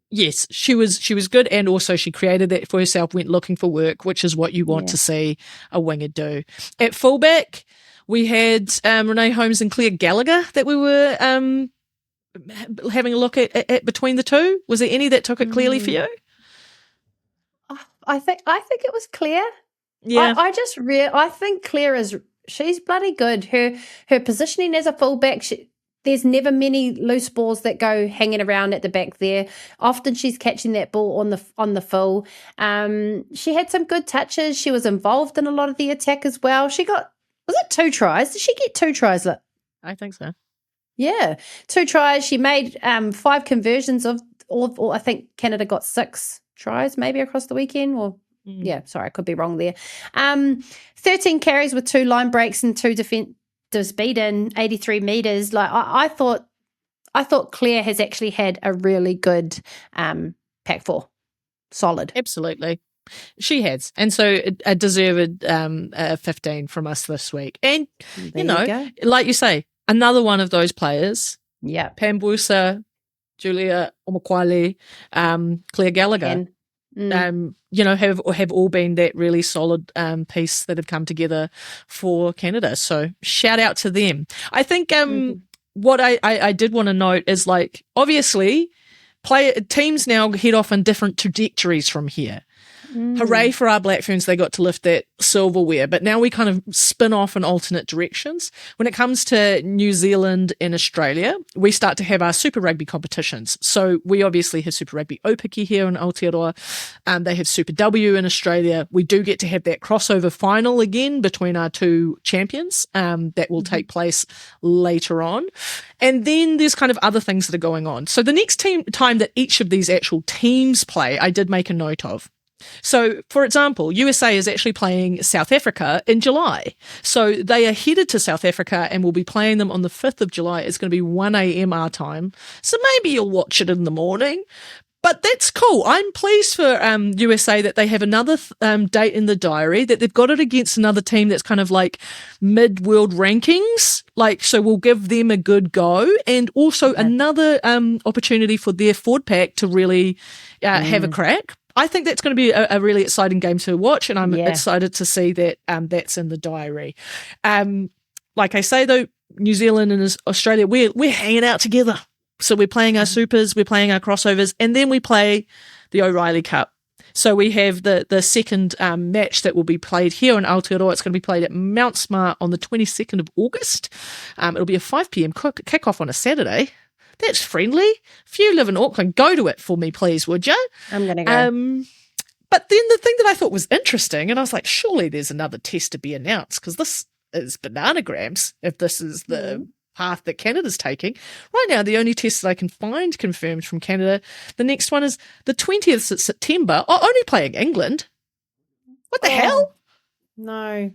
yes, she was good, and also she created that for herself. Went looking for work, which is what you want to see a winger do. At fullback, we had Renee Holmes and Claire Gallagher that we were having a look at between the two. Was there any that took it clearly for you? I think it was Claire. Yeah, I think Claire she's bloody good. Her positioning as a fullback, there's never many loose balls that go hanging around at the back there. Often she's catching that ball on the full. She had some good touches. She was involved in a lot of the attack as well. Was it 2 tries? Did she get 2 tries? I think so. Yeah, 2 tries. She made 5 conversions of all. I think Canada got 6 tries maybe across the weekend. Yeah, sorry, I could be wrong there. 13 carries with 2 line breaks and 2 defenders beaten, 83 meters. Like I thought Claire has actually had a really good pack 4. Solid. Absolutely. She has. And so a deserved 15 from us this week. And, like you say, another one of those players. Yeah. Pam Busa, Julia Omokwale, Claire Gallagher, have all been that really solid piece that have come together for Canada. So shout out to them. I think what I did want to note is, like, obviously teams now head off in different trajectories from here. Hooray for our Black Ferns, they got to lift that silverware. But now we kind of spin off in alternate directions. When it comes to New Zealand and Australia, we start to have our Super Rugby competitions. So we obviously have Super Rugby Aupiki here in Aotearoa. They have Super W in Australia. We do get to have that crossover final again between our 2 champions that will take place later on. And then there's kind of other things that are going on. So the next time that each of these actual teams play, I did make a note of. So, for example, USA is actually playing South Africa in July. So they are headed to South Africa and will be playing them on the 5th of July. It's going to be 1 a.m. our time. So maybe you'll watch it in the morning. But that's cool. I'm pleased for USA that they have another date in the diary, that they've got it against another team that's kind of like mid-world rankings. Like, so we'll give them a good go. And also another opportunity for their forward pack to really have a crack. I think that's going to be a really exciting game to watch, and I'm excited to see that that's in the diary. Like I say, though, New Zealand and Australia, we're hanging out together. So we're playing our supers, we're playing our crossovers, and then we play the O'Reilly Cup. So we have the second match that will be played here in Aotearoa. It's going to be played at Mount Smart on the 22nd of August. It'll be a 5 p.m. kick-off on a Saturday. That's friendly. If you live in Auckland, go to it for me, please, would you? I'm going to go. But then the thing that I thought was interesting, and I was like, surely there's another test to be announced, because this is bananagrams, if this is the path that Canada's taking. Right now, the only test that I can find confirmed from Canada, the next one is the 20th of September, only playing England. What the hell? No.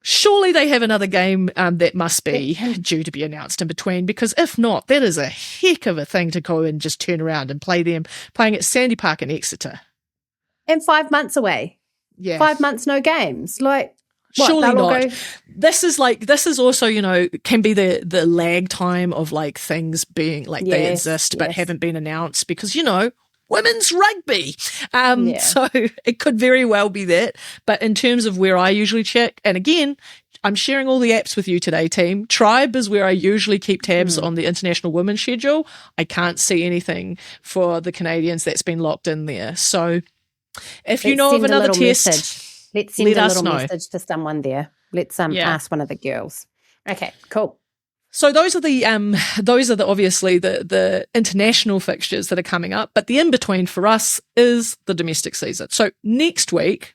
Surely they have another game that must be due to be announced in between, because if not, that is a heck of a thing to go and just turn around and play them, playing at Sandy Park in Exeter. And 5 months away. Yeah. 5 months, no games. Like, what, surely not. This is also, can be the lag time of like things being like they exist but haven't been announced, because, women's rugby. Yeah. So it could very well be that. But in terms of where I usually check, and again, I'm sharing all the apps with you today, team. Tribe is where I usually keep tabs on the international women's schedule. I can't see anything for the Canadians that's been locked in there. So if you know of another test, let's send let a us little know. message to someone there. Let's ask one of the girls. Okay, cool. So those are obviously the international fixtures that are coming up, but the in between for us is the domestic season. So next week,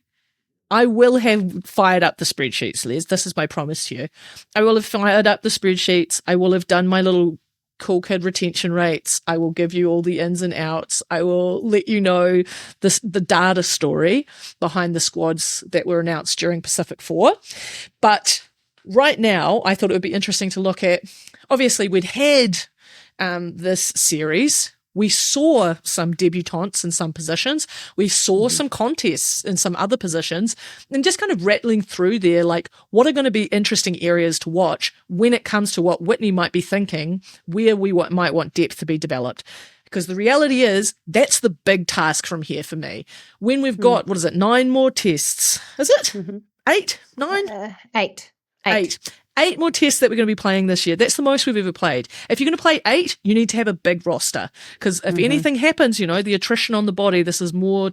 I will have fired up the spreadsheets, Liz. This is my promise to you. I will have fired up the spreadsheets. I will have done my little cool kid retention rates. I will give you all the ins and outs. I will let you know the data story behind the squads that were announced during Pacific 4. But right now, I thought it would be interesting to look at, obviously we'd had this series. We saw some debutantes in some positions. We saw some contests in some other positions, and just kind of rattling through there, like what are going to be interesting areas to watch when it comes to what Whitney might be thinking, where we might want depth to be developed. Because the reality is that's the big task from here for me. When we've got, 9 more tests? Is it? 8? 9? 8. 8 more tests that we're going to be playing this year. That's the most we've ever played. If you're going to play 8, you need to have a big roster. Because if anything happens, the attrition on the body, this is more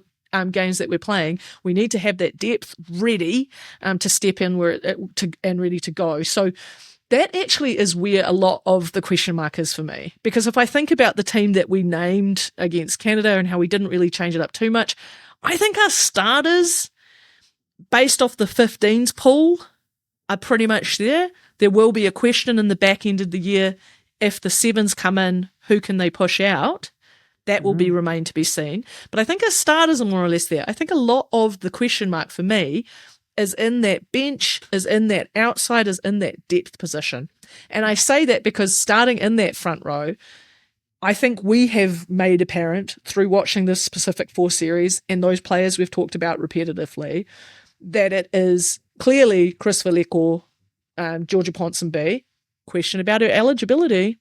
games that we're playing. We need to have that depth ready to step in and ready to go. So that actually is where a lot of the question mark is for me. Because if I think about the team that we named against Canada and how we didn't really change it up too much, I think our starters, based off the 15s pool, are pretty much there. There will be a question in the back end of the year, if the 7s come in, who can they push out? That will be remain to be seen. But I think our starters are more or less there. I think a lot of the question mark for me is in that bench, is in that outside, is in that depth position. And I say that because starting in that front row, I think we have made apparent through watching this Pacific 4 series and those players we've talked about repetitively, that it is clearly Chris Valeko, Georgia Ponsonby, question about her eligibility,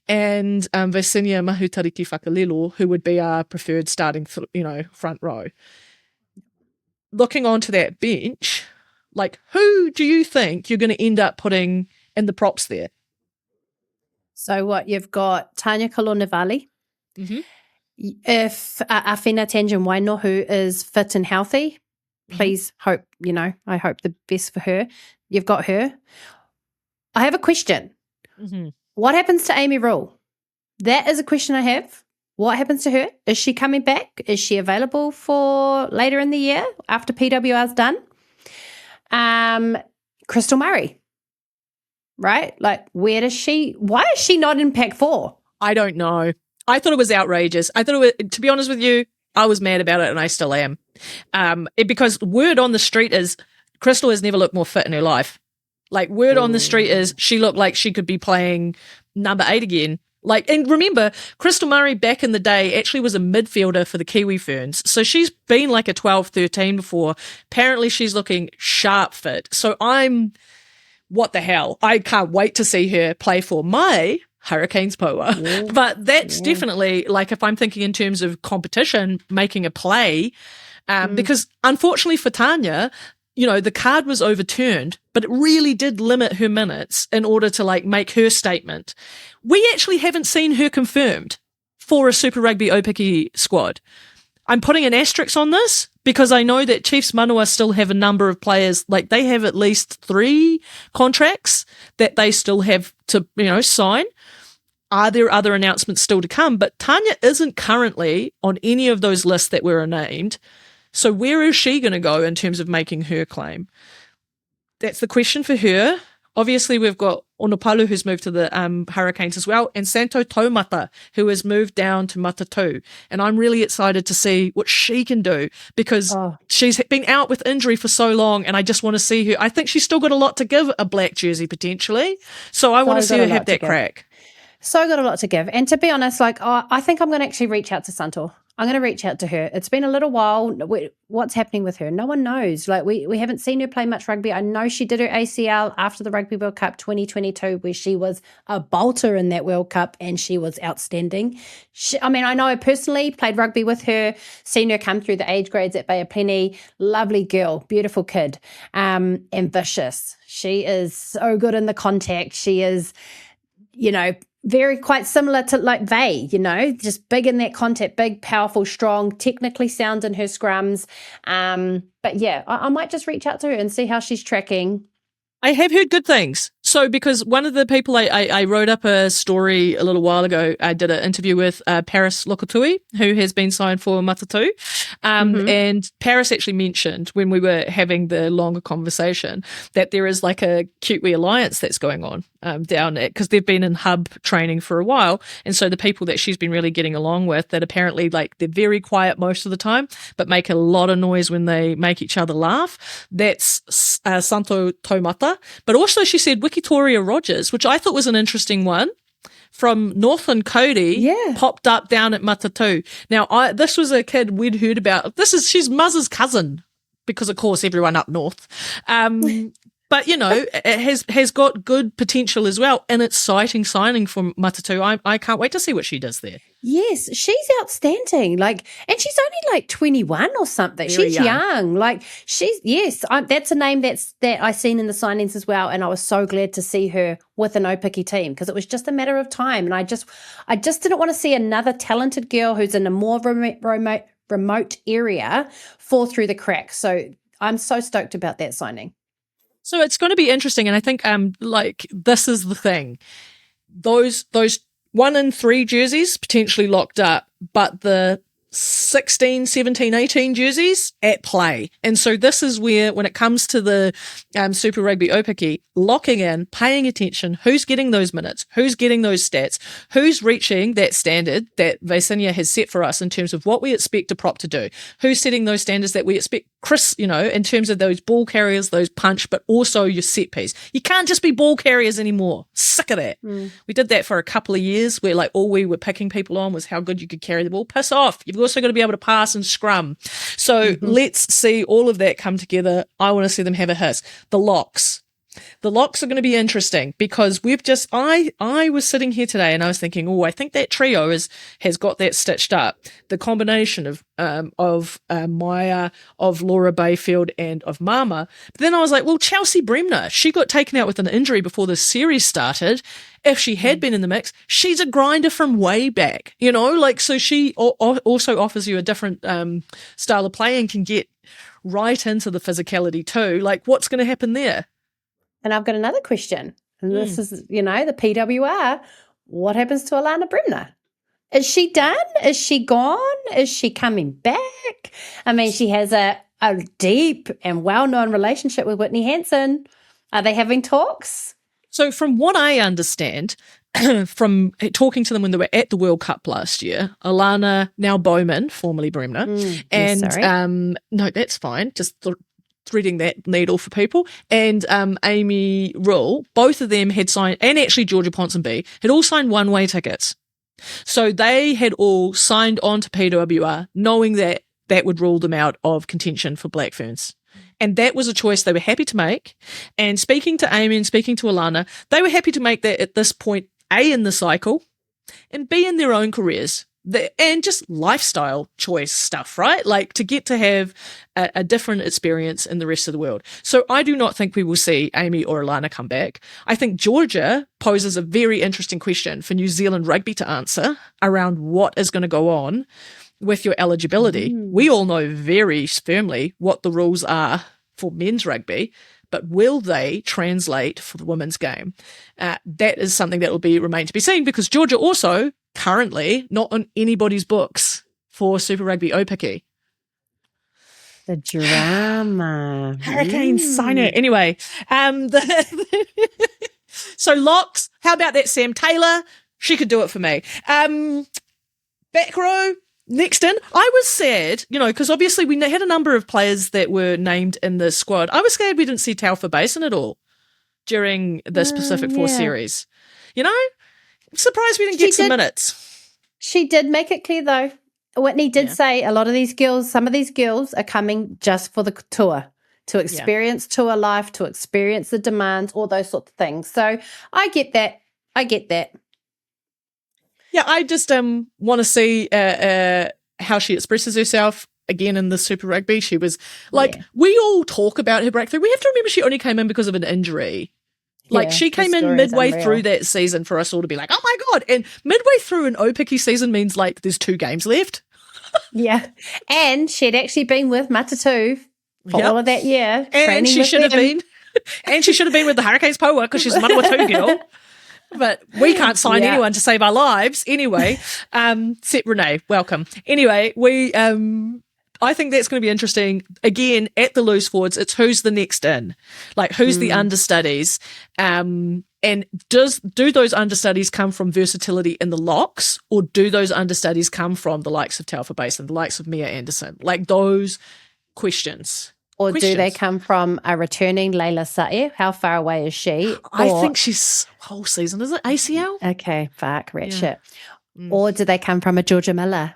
and Vaisinia Mahutariki Whakalelo, who would be our preferred starting, front row. Looking onto that bench, like who do you think you're going to end up putting in the props there? So what, you've got Tanya Kalonivali. If Awhina Tangen Waino, who is fit and healthy, please I hope the best for her. You've got her. I have a question. What happens to Amy Rule? That is a question I have. What happens to her? Is she coming back? Is she available for later in the year after PWR's done? Crystal Murray, right? Like, why is she not in Pack 4? I don't know. I thought it was outrageous. I thought it was, to be honest with you, I was mad about it and I still am. Because word on the street is Crystal has never looked more fit in her life. Like, word on the street is she looked like she could be playing number 8 again. Like, and remember, Crystal Murray back in the day actually was a midfielder for the Kiwi Ferns. So she's been like a 12-13 before. Apparently she's looking sharp fit. So what the hell? I can't wait to see her play for my Hurricanes Poa. But that's definitely, like, if I'm thinking in terms of competition, making a play, because unfortunately for Tanya, the card was overturned, but it really did limit her minutes in order to make her statement. We actually haven't seen her confirmed for a Super Rugby Aupiki squad. I'm putting an asterisk on this because I know that Chiefs Manawa still have a number of players, like they have at least 3 contracts that they still have to, sign. Are there other announcements still to come? But Tanya isn't currently on any of those lists that were named. So where is she going to go in terms of making her claim? That's the question for her. Obviously, we've got Onopalu, who's moved to the Hurricanes as well, and Santo Taumata, who has moved down to Matatu. And I'm really excited to see what she can do because she's been out with injury for so long, and I just want to see her. I think she's still got a lot to give a black jersey, potentially. So I want to see her have that crack. So got a lot to give. And to be honest, I think I'm going to actually reach out to Santo. I'm going to reach out to her. It's been a little while. What's happening with her? No one knows. Like we haven't seen her play much rugby. I know she did her ACL after the Rugby World Cup 2022, where she was a bolter in that World Cup and she was outstanding. I know her personally, played rugby with her, seen her come through the age grades at Bay of Plenty. Lovely girl, beautiful kid, ambitious. She is so good in the contact. She is, very quite similar to like Vay, just big in that contact, big, powerful, strong, technically sound in her scrums. But yeah, I might just reach out to her and see how she's tracking. I have heard good things. So because one of the people I wrote up a story a little while ago, I did an interview with Paris Lokotui, who has been signed for Matatu. And Paris actually mentioned when we were having the longer conversation that there is like a Kiwi alliance that's going on down there, because they've been in hub training for a while. And so the people that she's been really getting along with, that apparently like they're very quiet most of the time, but make a lot of noise when they make each other laugh. That's Santo Taumata. But also she said Wikitoria Rogers, which I thought was an interesting one, from Northland Cody, popped up down at Matatu. Now, this was a kid we'd heard about. She's Muzz's cousin, because of course everyone up north. But, it has got good potential as well. And exciting signing for Matatu. I can't wait to see what she does there. Yes, she's outstanding. And she's only like 21 or something. Very she's young. That's a name that I seen in the signings as well. And I was so glad to see her with an Aupiki team, because it was just a matter of time. And I just didn't want to see another talented girl who's in a more remote area fall through the cracks. So I'm so stoked about that signing. So it's going to be interesting. And I think this is the thing. Those 1 in 3 jerseys potentially locked up, but the 16, 17, 18 jerseys at play. And so this is where, when it comes to the Super Rugby Aupiki, locking in, paying attention, who's getting those minutes, who's getting those stats, who's reaching that standard that Vaisinia has set for us in terms of what we expect a prop to do, who's setting those standards that we expect Chris, in terms of those ball carriers, those punch, but also your set piece. You can't just be ball carriers anymore. Sick of that. We did that for a couple of years where all we were picking people on was how good you could carry the ball. Piss off. You've also got to be able to pass and scrum. So let's see all of that come together. I want to see them have a hiss. The locks. The locks are going to be interesting, because I was sitting here today and I was thinking, I think that trio has got that stitched up. The combination of Maya, of Laura Bayfield, and of Mama. But then I was like, Chelsea Bremner, she got taken out with an injury before the series started. If she had been in the mix, she's a grinder from way back, so she also offers you a different style of play and can get right into the physicality too. What's going to happen there? And I've got another question. And this is, the PWR. What happens to Alana Bremner? Is she done? Is she gone? Is she coming back? She has a deep and well-known relationship with Whitney Hansen. Are they having talks? So from what I understand, from talking to them when they were at the World Cup last year, Alana, now Bowman, formerly Bremner, and no, that's fine, just threading that needle for people, and Amy Rule, both of them had signed, and actually Georgia Ponsonby, had all signed one-way tickets. So they had all signed on to PWR knowing that would rule them out of contention for Black Ferns. And that was a choice they were happy to make. And speaking to Amy and speaking to Alana, they were happy to make that at this point, A, in the cycle, and B, in their own careers. And just lifestyle choice stuff, right? To get to have a different experience in the rest of the world. So I do not think we will see Amy or Alana come back. I think Georgia poses a very interesting question for New Zealand rugby to answer around what is going to go on with your eligibility. We all know very firmly what the rules are for men's rugby, but will they translate for the women's game? That is something that will remain to be seen, because Georgia also currently not on anybody's books for Super Rugby Aupiki. The drama. Hurricane signer. Anyway, so locks, how about that Sam Taylor? She could do it for me. Back row, next in. I was sad, because obviously we had a number of players that were named in the squad. I was scared we didn't see Taufa Basin at all during this Pacific Four series. I'm surprised we didn't get some minutes. She did make it clear, though, Whitney did say a lot of these girls, some of these girls are coming just for the tour, to experience tour life, to experience the demands, all those sorts of things. So I get that. Yeah, I just want to see how she expresses herself again in the Super Rugby. She was like, we all talk about her breakthrough. We have to remember she only came in because of an injury. Like, she came in midway through that season for us all to be like, oh my God. And midway through an Aupiki season means like there's 2 games left. Yeah. And she'd actually been with Matatu for all of that year. And she should have been. And she should have been with the Hurricanes Poa because she's a Manawatu girl. But we can't sign anyone to save our lives. Anyway, Set Renee, welcome. Anyway, I think that's going to be interesting. Again, at the loose forwards, it's who's the next in, like who's the understudies, and do those understudies come from versatility in the locks, or do those understudies come from the likes of Taufa Basin, the likes of Mia Anderson, like those questions. Or do they come from a returning Layla Sae? How far away is she? I think she's whole season, is it ACL? Okay, fuck, shit. Or do they come from a Georgia Miller?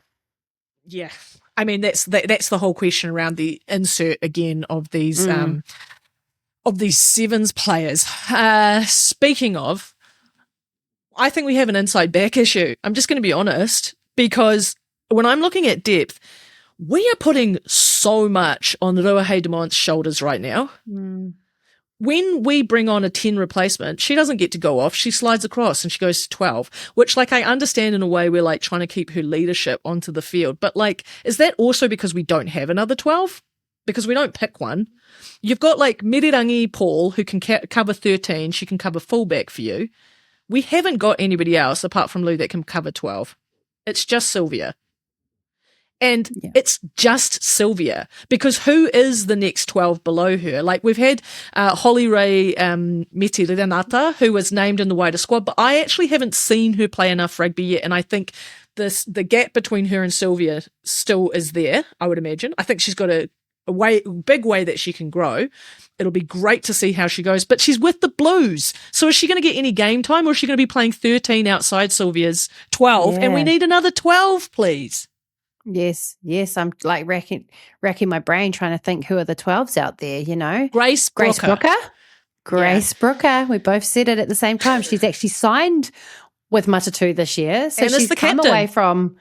Yeah. I mean, that's the whole question around the insert again of these sevens players. Speaking of, I think we have an inside back issue. I'm just going to be honest, because when I'm looking at depth, we are putting so much on Ruahei Demont's shoulders right now. When we bring on a 10 replacement, she doesn't get to go off. She slides across and she goes to 12, which, like, I understand in a way we're, like, trying to keep her leadership onto the field. But, like, is that also because we don't have another 12? Because we don't pick one. You've got, like, Merirangi Paul, who can cover 13. She can cover fullback for you. We haven't got anybody else apart from Lou that can cover 12. It's just Sylvia. And it's just Sylvia, because who is the next 12 below her? Like, we've had Holly Ray Metiranata, who was named in the wider squad, but I actually haven't seen her play enough rugby yet. And I think the gap between her and Sylvia still is there, I would imagine. I think she's got a big way that she can grow. It'll be great to see how she goes. But she's with the Blues. So is she going to get any game time, or is she going to be playing 13 outside Sylvia's 12? And we need another 12, please. Yes. I'm like racking my brain trying to think who are the 12s out there, you know. Grace Brooker. Grace Brooker. We both said it at the same time. She's actually signed with Matatu this year. So and she's the come captain. away from,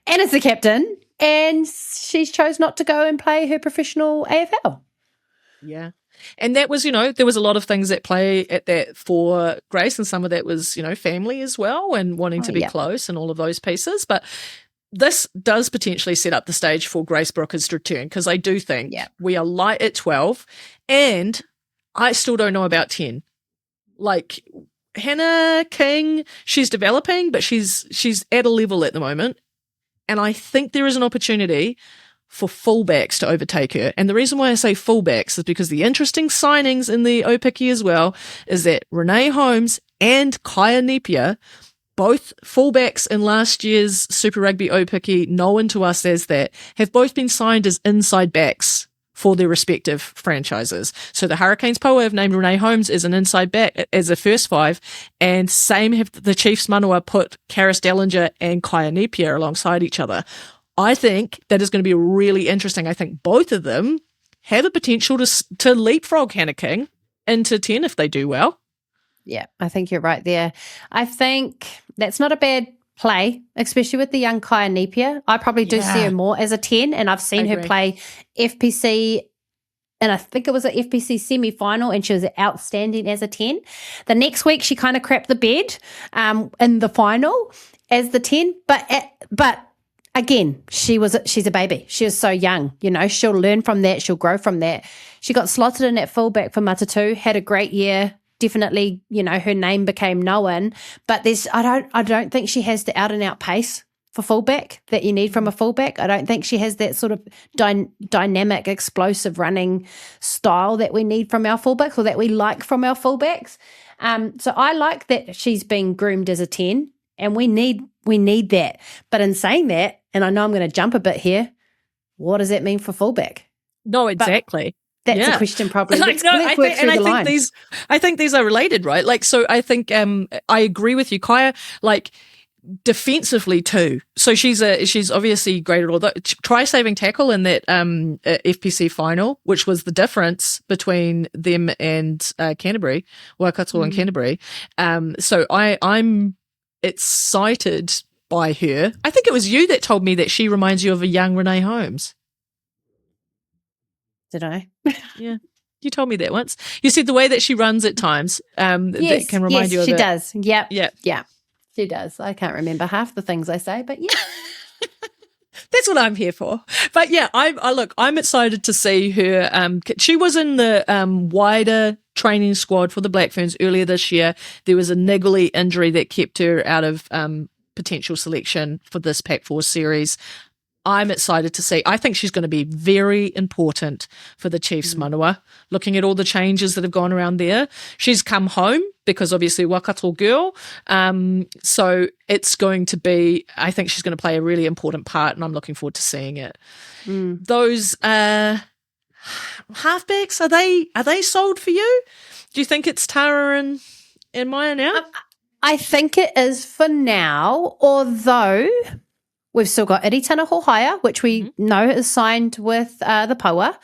and is the captain, and she's chose not to go and play her professional AFL. Yeah. And that was, you know, there was a lot of things at play at that for Grace, and some of that was, you know, family as well, and wanting to be close and all of those pieces. But this does potentially set up the stage for Grace Brooker's return, because I do think we are light at 12, and I still don't know about 10. Like, Hannah King, she's developing, but she's at a level at the moment, and I think there is an opportunity for fullbacks to overtake her. And the reason why I say fullbacks is because the interesting signings in the Aupiki as well is that Renee Holmes and Kaya Nepia, both fullbacks in last year's Super Rugby Aupiki, known to us as that, have both been signed as inside backs for their respective franchises. So the Hurricanes Poa have named Renee Holmes as an inside back as a first 5, and same have the Chiefs Manawa put Karis Dellinger and Kaya Nepia alongside each other. I think that is going to be really interesting. I think both of them have a potential to leapfrog Hannah King into 10 if they do well. Yeah, I think you're right there. I think that's not a bad play, especially with the young Kaya Nepia. I probably do see her more as a 10, and I've seen her play FPC, and I think it was an FPC semi-final, and she was outstanding as a 10. The next week, she kind of crapped the bed in the final as the 10, but again, she's a baby. She was so young, you know. She'll learn from that. She'll grow from that. She got slotted in at fullback for Matatu, had a great year. Definitely, you know, her name became known, but I don't think she has the out and out pace for fullback that you need from a fullback. I don't think she has that sort of dynamic, explosive running style that we need from our fullbacks, or that we like from our fullbacks. So I like that she's being groomed as a 10, and we need that. But in saying that, and I know I'm going to jump a bit here, what does that mean for fullback? No, exactly. That's a question probably. Like, I think these are related, right? Like, so I think I agree with you, Kaya. Like, defensively too. So she's obviously great at all that. Try saving tackle in that FPC final, which was the difference between them and Canterbury, Waikato and Canterbury. So I'm excited by her. I think it was you that told me that she reminds you of a young Renee Holmes. Did I? Yeah. You told me that once. You said the way that she runs at times that can remind you of she it. does. Yep. Yeah. She does. I can't remember half the things I say, but yeah. That's what I'm here for. But yeah, I'm excited to see her. She was in the wider training squad for the Black Ferns earlier this year. There was a niggly injury that kept her out of potential selection for this Pac 4 series. I'm excited to see. I think she's going to be very important for the Chiefs Manawa, looking at all the changes that have gone around there. She's come home because obviously Waikato girl. So it's going to be, I think she's going to play a really important part, and I'm looking forward to seeing it. Those halfbacks, are they sold for you? Do you think it's Tara and Maya now? I think it is for now, although we've still got Iritana Hohaya, which we know is signed with the Paua.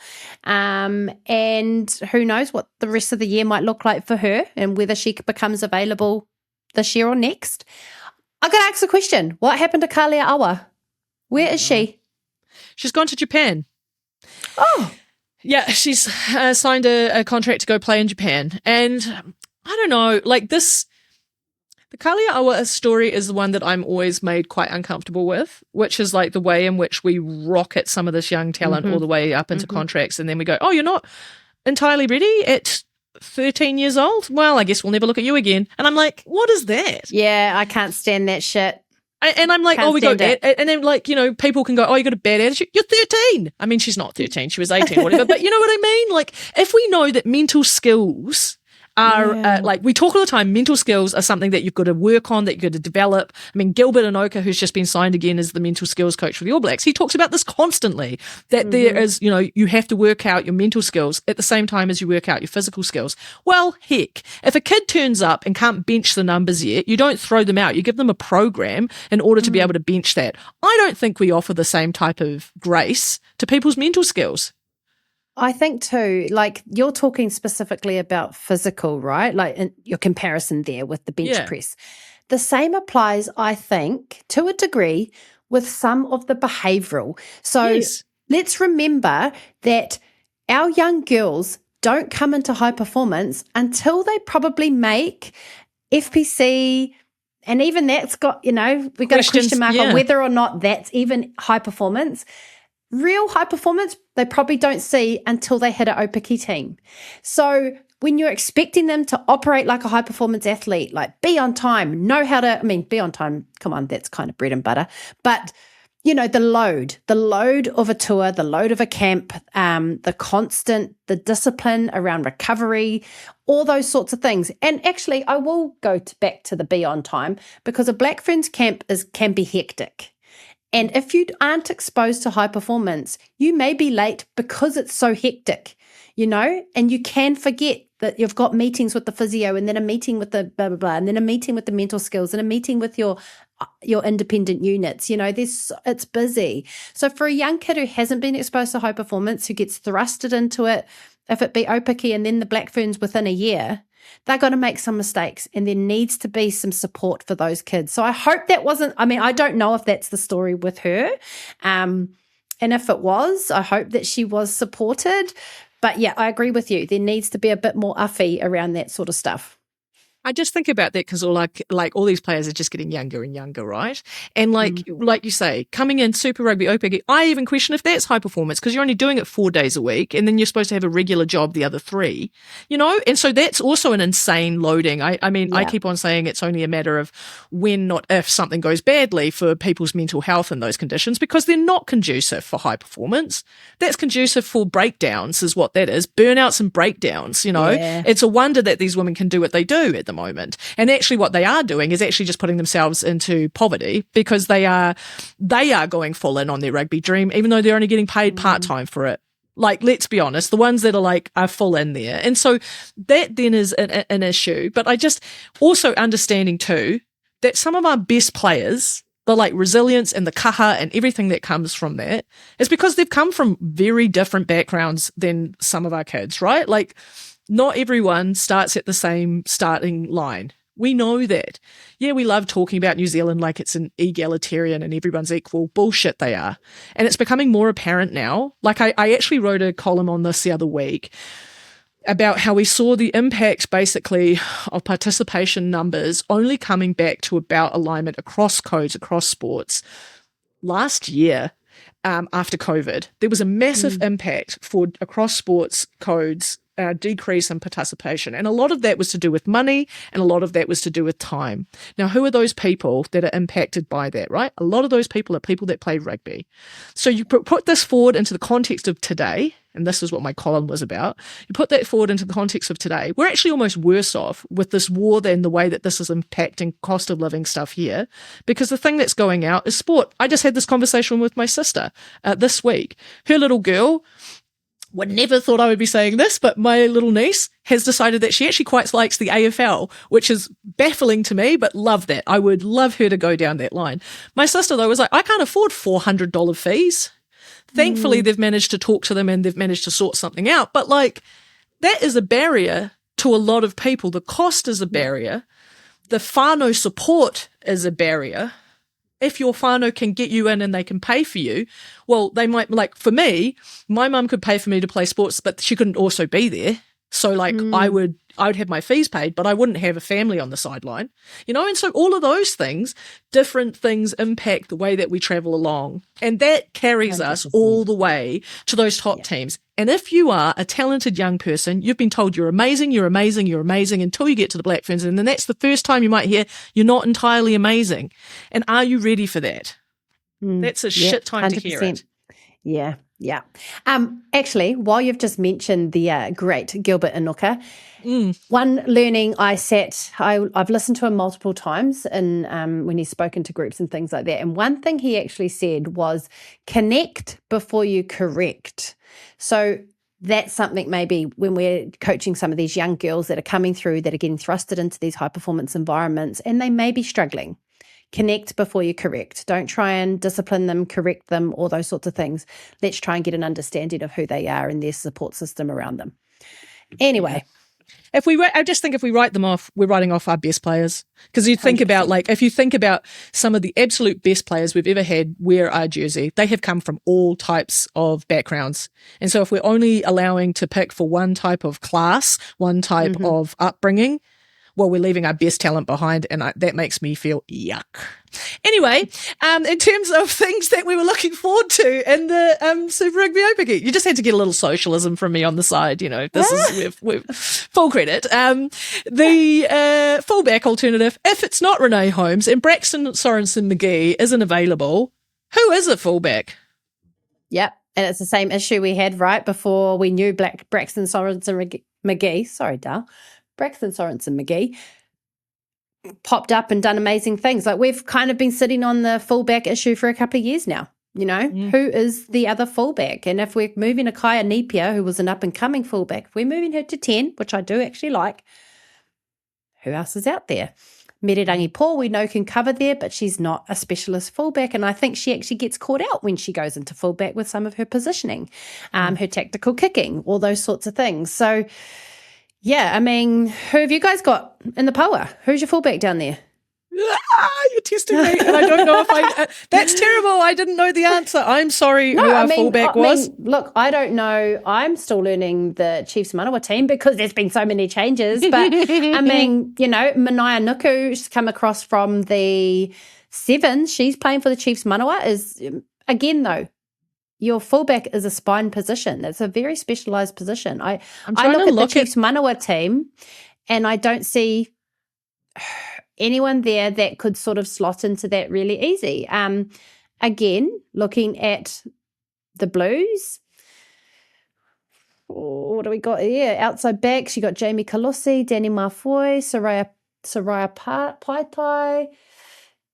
And who knows what the rest of the year might look like for her and whether she becomes available this year or next. I'm going to ask a question. What happened to Kalia Awa? Where is she? She's gone to Japan. Oh. Yeah, she's signed a contract to go play in Japan. And I don't know, like this... The Kalia Awa story is the one that I'm always made quite uncomfortable with, which is like the way in which we rocket some of this young talent all the way up into contracts, and then we go, oh, you're not entirely ready at 13 years old? Well, I guess we'll never look at you again. And I'm like, what is that? Yeah, I can't stand that shit. And I'm like, we got it. And then, like, you know, people can go, oh, you got a bad attitude. You're 13. I mean, she's not 13. She was 18 or whatever. But you know what I mean? Like, if we know that mental skills are like, we talk all the time, mental skills are something that you've got to work on, that you've got to develop. I mean, Gilbert Anoka, who's just been signed again as the mental skills coach for the All Blacks, he talks about this constantly, that there is, you know, you have to work out your mental skills at the same time as you work out your physical skills. Well, heck, if a kid turns up and can't bench the numbers yet, you don't throw them out. You give them a program in order to be able to bench that. I don't think we offer the same type of grace to people's mental skills. I think too, like you're talking specifically about physical, right? Like in your comparison there with the bench press. The same applies, I think, to a degree with some of the behavioural. So let's remember that our young girls don't come into high performance until they probably make FPC, and even that's got, you know, we've got a question mark on whether or not that's even high performance. Real high performance, they probably don't see until they hit an Aupiki team. So when you're expecting them to operate like a high performance athlete, like be on time, know how to, I mean, be on time, come on, that's kind of bread and butter. But, you know, the load of a tour, the load of a camp, the discipline around recovery, all those sorts of things. And actually, I will go back to the be on time, because a Black Ferns camp can be hectic. And if you aren't exposed to high performance, you may be late because it's so hectic, you know, and you can forget that you've got meetings with the physio, and then a meeting with the blah, blah, blah, and then a meeting with the mental skills, and a meeting with your independent units. You know, it's busy. So for a young kid who hasn't been exposed to high performance, who gets thrusted into it, if it be Aupiki and then the Black Ferns within a year, they're going to make some mistakes, and there needs to be some support for those kids. So I hope that wasn't, I mean, I don't know if that's the story with her. And if it was, I hope that she was supported. But yeah, I agree with you. There needs to be a bit more uffy around that sort of stuff. I just think about that because all these players are just getting younger and younger, right? And like you say, coming in Super Rugby Aupiki, I even question if that's high performance, because you're only doing it 4 days a week, and then you're supposed to have a regular job the other 3, you know? And so that's also an insane loading. I mean, I keep on saying it's only a matter of when, not if, something goes badly for people's mental health in those conditions, because they're not conducive for high performance. That's conducive for breakdowns is what that is, burnouts and breakdowns, you know? Yeah. It's a wonder that these women can do what they do at the moment. And actually what they are doing is actually just putting themselves into poverty, because they are going full in on their rugby dream, even though they're only getting paid part-time for it. Like, let's be honest, the ones that are full in there. And so that then is an issue. But I just also understanding too that some of our best players, the like resilience and the kaha and everything that comes from that, is because they've come from very different backgrounds than some of our kids, right? Like, not everyone starts at the same starting line. We know that. Yeah, we love talking about New Zealand like it's an egalitarian and everyone's equal. Bullshit, they are. And it's becoming more apparent now. Like, I actually wrote a column on this the other week about how we saw the impact, basically, of participation numbers only coming back to about alignment across codes, across sports last year. After COVID, there was a massive impact for across sports codes, decrease in participation. And a lot of that was to do with money, and a lot of that was to do with time. Now, who are those people that are impacted by that, right? A lot of those people are people that play rugby. So you put this forward into the context of today, and this is what my column was about. You put that forward into the context of today. We're actually almost worse off with this war than the way that this is impacting cost of living stuff here, because the thing that's going out is sport. I just had this conversation with my sister this week. Her little girl, would never thought I would be saying this, but my little niece has decided that she actually quite likes the AFL, which is baffling to me, but love that. I would love her to go down that line. My sister, though, was like, I can't afford $400 fees. Thankfully, they've managed to talk to them and they've managed to sort something out. But like, that is a barrier to a lot of people. The cost is a barrier. The whānau support is a barrier. If your whānau can get you in and they can pay for you, well, they might, like for me, my mum could pay for me to play sports, but she couldn't also be there. So like I would have my fees paid, but I wouldn't have a family on the sideline, you know? And so all of those things, different things impact the way that we travel along. And that carries 100%. Us all the way to those top teams. And if you are a talented young person, you've been told you're amazing, you're amazing, you're amazing until you get to the Black Ferns. And then that's the first time you might hear you're not entirely amazing. And are you ready for that? That's a shit time 100%. To hear it. Yeah. Yeah. Actually, while you've just mentioned the great Gilbert Inuka, one learning I've listened to him multiple times and when he's spoken to groups and things like that. And one thing he actually said was connect before you correct. So that's something maybe when we're coaching some of these young girls that are coming through, that are getting thrusted into these high performance environments, and they may be struggling. Connect before you correct. Don't try and discipline them, correct them, all those sorts of things. Let's try and get an understanding of who they are and their support system around them. Anyway. I just think if we write them off, we're writing off our best players. Because you think 100%. About, like, if you think about some of the absolute best players we've ever had wear our jersey, they have come from all types of backgrounds. And so if we're only allowing to pick for one type of class, one type of upbringing, well, we're leaving our best talent behind, and that makes me feel yuck. Anyway, in terms of things that we were looking forward to in the Super Rugby Aupiki, you just had to get a little socialism from me on the side. You know, this is we've full credit. The fullback alternative, if it's not Renee Holmes and Braxton Sorensen McGee isn't available, who is a fullback? Yep, and it's the same issue we had right before we knew Braxton Sorensen McGee. Sorry, Dal. Braxton Sorensen McGee popped up and done amazing things. Like, we've kind of been sitting on the fullback issue for a couple of years now, you know? Who is the other fullback? And if we're moving Akaya Nepia, who was an up-and-coming fullback, if we're moving her to 10, which I do actually like, who else is out there? Merirangi Paul, we know, can cover there, but she's not a specialist fullback, and I think she actually gets caught out when she goes into fullback with some of her positioning, her tactical kicking, all those sorts of things. So, yeah, I mean, who have you guys got in the power? Who's your fullback down there? You're testing me, and I don't know if that's terrible. I didn't know the answer. I'm sorry who our fullback was. Look, I don't know. I'm still learning the Chiefs Manawa team because there's been so many changes. But, I mean, you know, Manaia Nuku's come across from the Sevens. She's playing for the Chiefs Manawa. Again, though, your fullback is a spine position. That's a very specialised position. I look at the Chiefs Manawa team and I don't see anyone there that could sort of slot into that really easy. Again, looking at the Blues, what do we got here? Outside backs, you got Jamie Kalosi, Danny Mafoy, Soraya Paitai.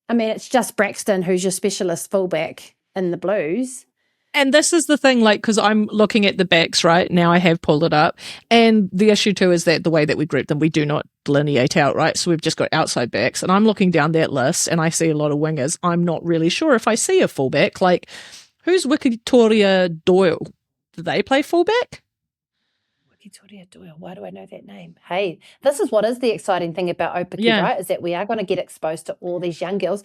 I mean, it's just Braxton who's your specialist fullback in the Blues. And this is the thing, like, because I'm looking at the backs right now, I have pulled it up. And the issue too is that the way that we group them, we do not delineate out, right? So we've just got outside backs. And I'm looking down that list and I see a lot of wingers. I'm not really sure if I see a fullback. Like, who's Victoria Doyle? Do they play fullback? Victoria Doyle, why do I know that name? Hey, this is what is the exciting thing about Aupiki, right? Is that we are going to get exposed to all these young girls.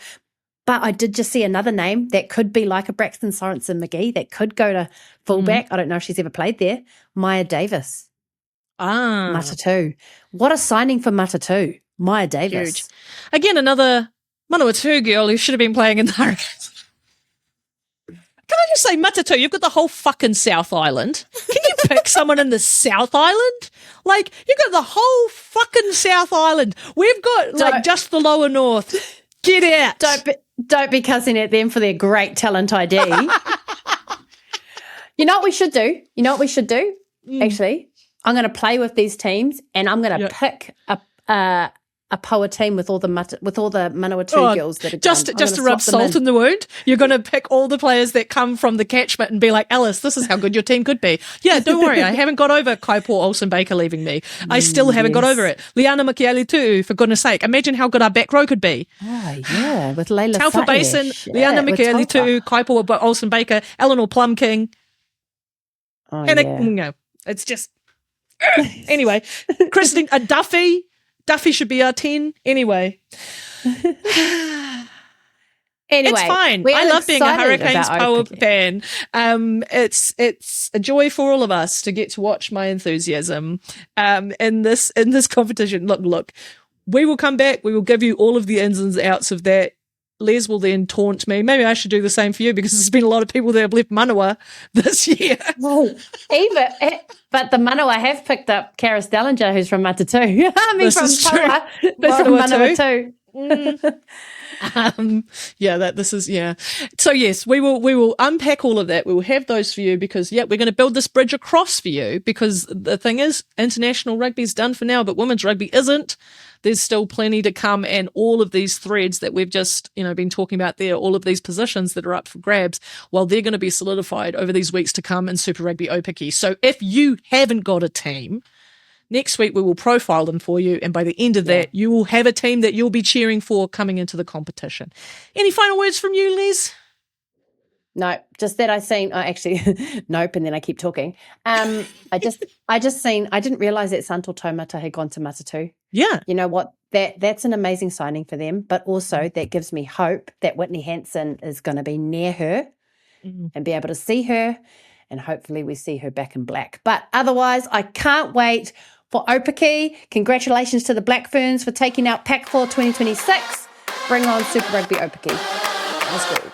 But I did just see another name that could be like a Braxton Sorensen McGee that could go to fullback. I don't know if she's ever played there. Maya Davis. Matatu. What a signing for Matatu. Maya Davis. Huge. Again, another Manawatu girl who should have been playing in the Hurricanes. Can I just say, Matatu, you've got the whole fucking South Island. Can you pick someone in the South Island? Like, you've got the whole fucking South Island. We've got, like, just the lower north. Get out. Don't be cussing at them for their great talent ID. You know what we should do? Actually, I'm going to play with these teams and I'm going to pick a power team with all the Manawatu girls that are just to rub salt in the wound. You're going to pick all the players that come from the catchment and be like, Alice, this is how good your team could be. Yeah, don't worry, I haven't got over Kaipo Olsen-Baker leaving me. I still haven't got over it. Liana Mikieli-Tu'u, for goodness sake. Imagine how good our back row could be. Oh, yeah, with Leila Taufa Basin, Liana Mikieli-Tu'u, Kaipo Olsen-Baker, Eleanor Plum-King. Oh, it's just... Anyway, Christine, Duffy should be our 10 anyway. It's fine. I love being a Hurricanes power fan. It's a joy for all of us to get to watch my enthusiasm in this competition. Look, we will come back. We will give you all of the ins and outs of that. Les will then taunt me. Maybe I should do the same for you because there's been a lot of people that have left Manawa this year. Well, but the Manawa have picked up Karis Dellinger, who's from Matatu. I mean, from Taua, who's from Manawa too. So yes, we will unpack all of that. We will have those for you because we're going to build this bridge across for you because the thing is, international rugby is done for now, but women's rugby isn't. There's still plenty to come, and all of these threads that we've just been talking about there, all of these positions that are up for grabs, they're going to be solidified over these weeks to come in Super Rugby Aupiki. So if you haven't got a team, next week we will profile them for you, and by the end of that, you will have a team that you'll be cheering for coming into the competition. Any final words from you, Les? No, just that nope, and then I keep talking. I didn't realise that Santo Taumata had gone to Matatu. Yeah. You know what? That's an amazing signing for them, but also that gives me hope that Whitney Hansen is going to be near her and be able to see her, and hopefully we see her back in black. But otherwise, I can't wait for Aupiki. Congratulations to the Black Ferns for taking out Pac 4 2026. Bring on Super Rugby Aupiki. Let's go.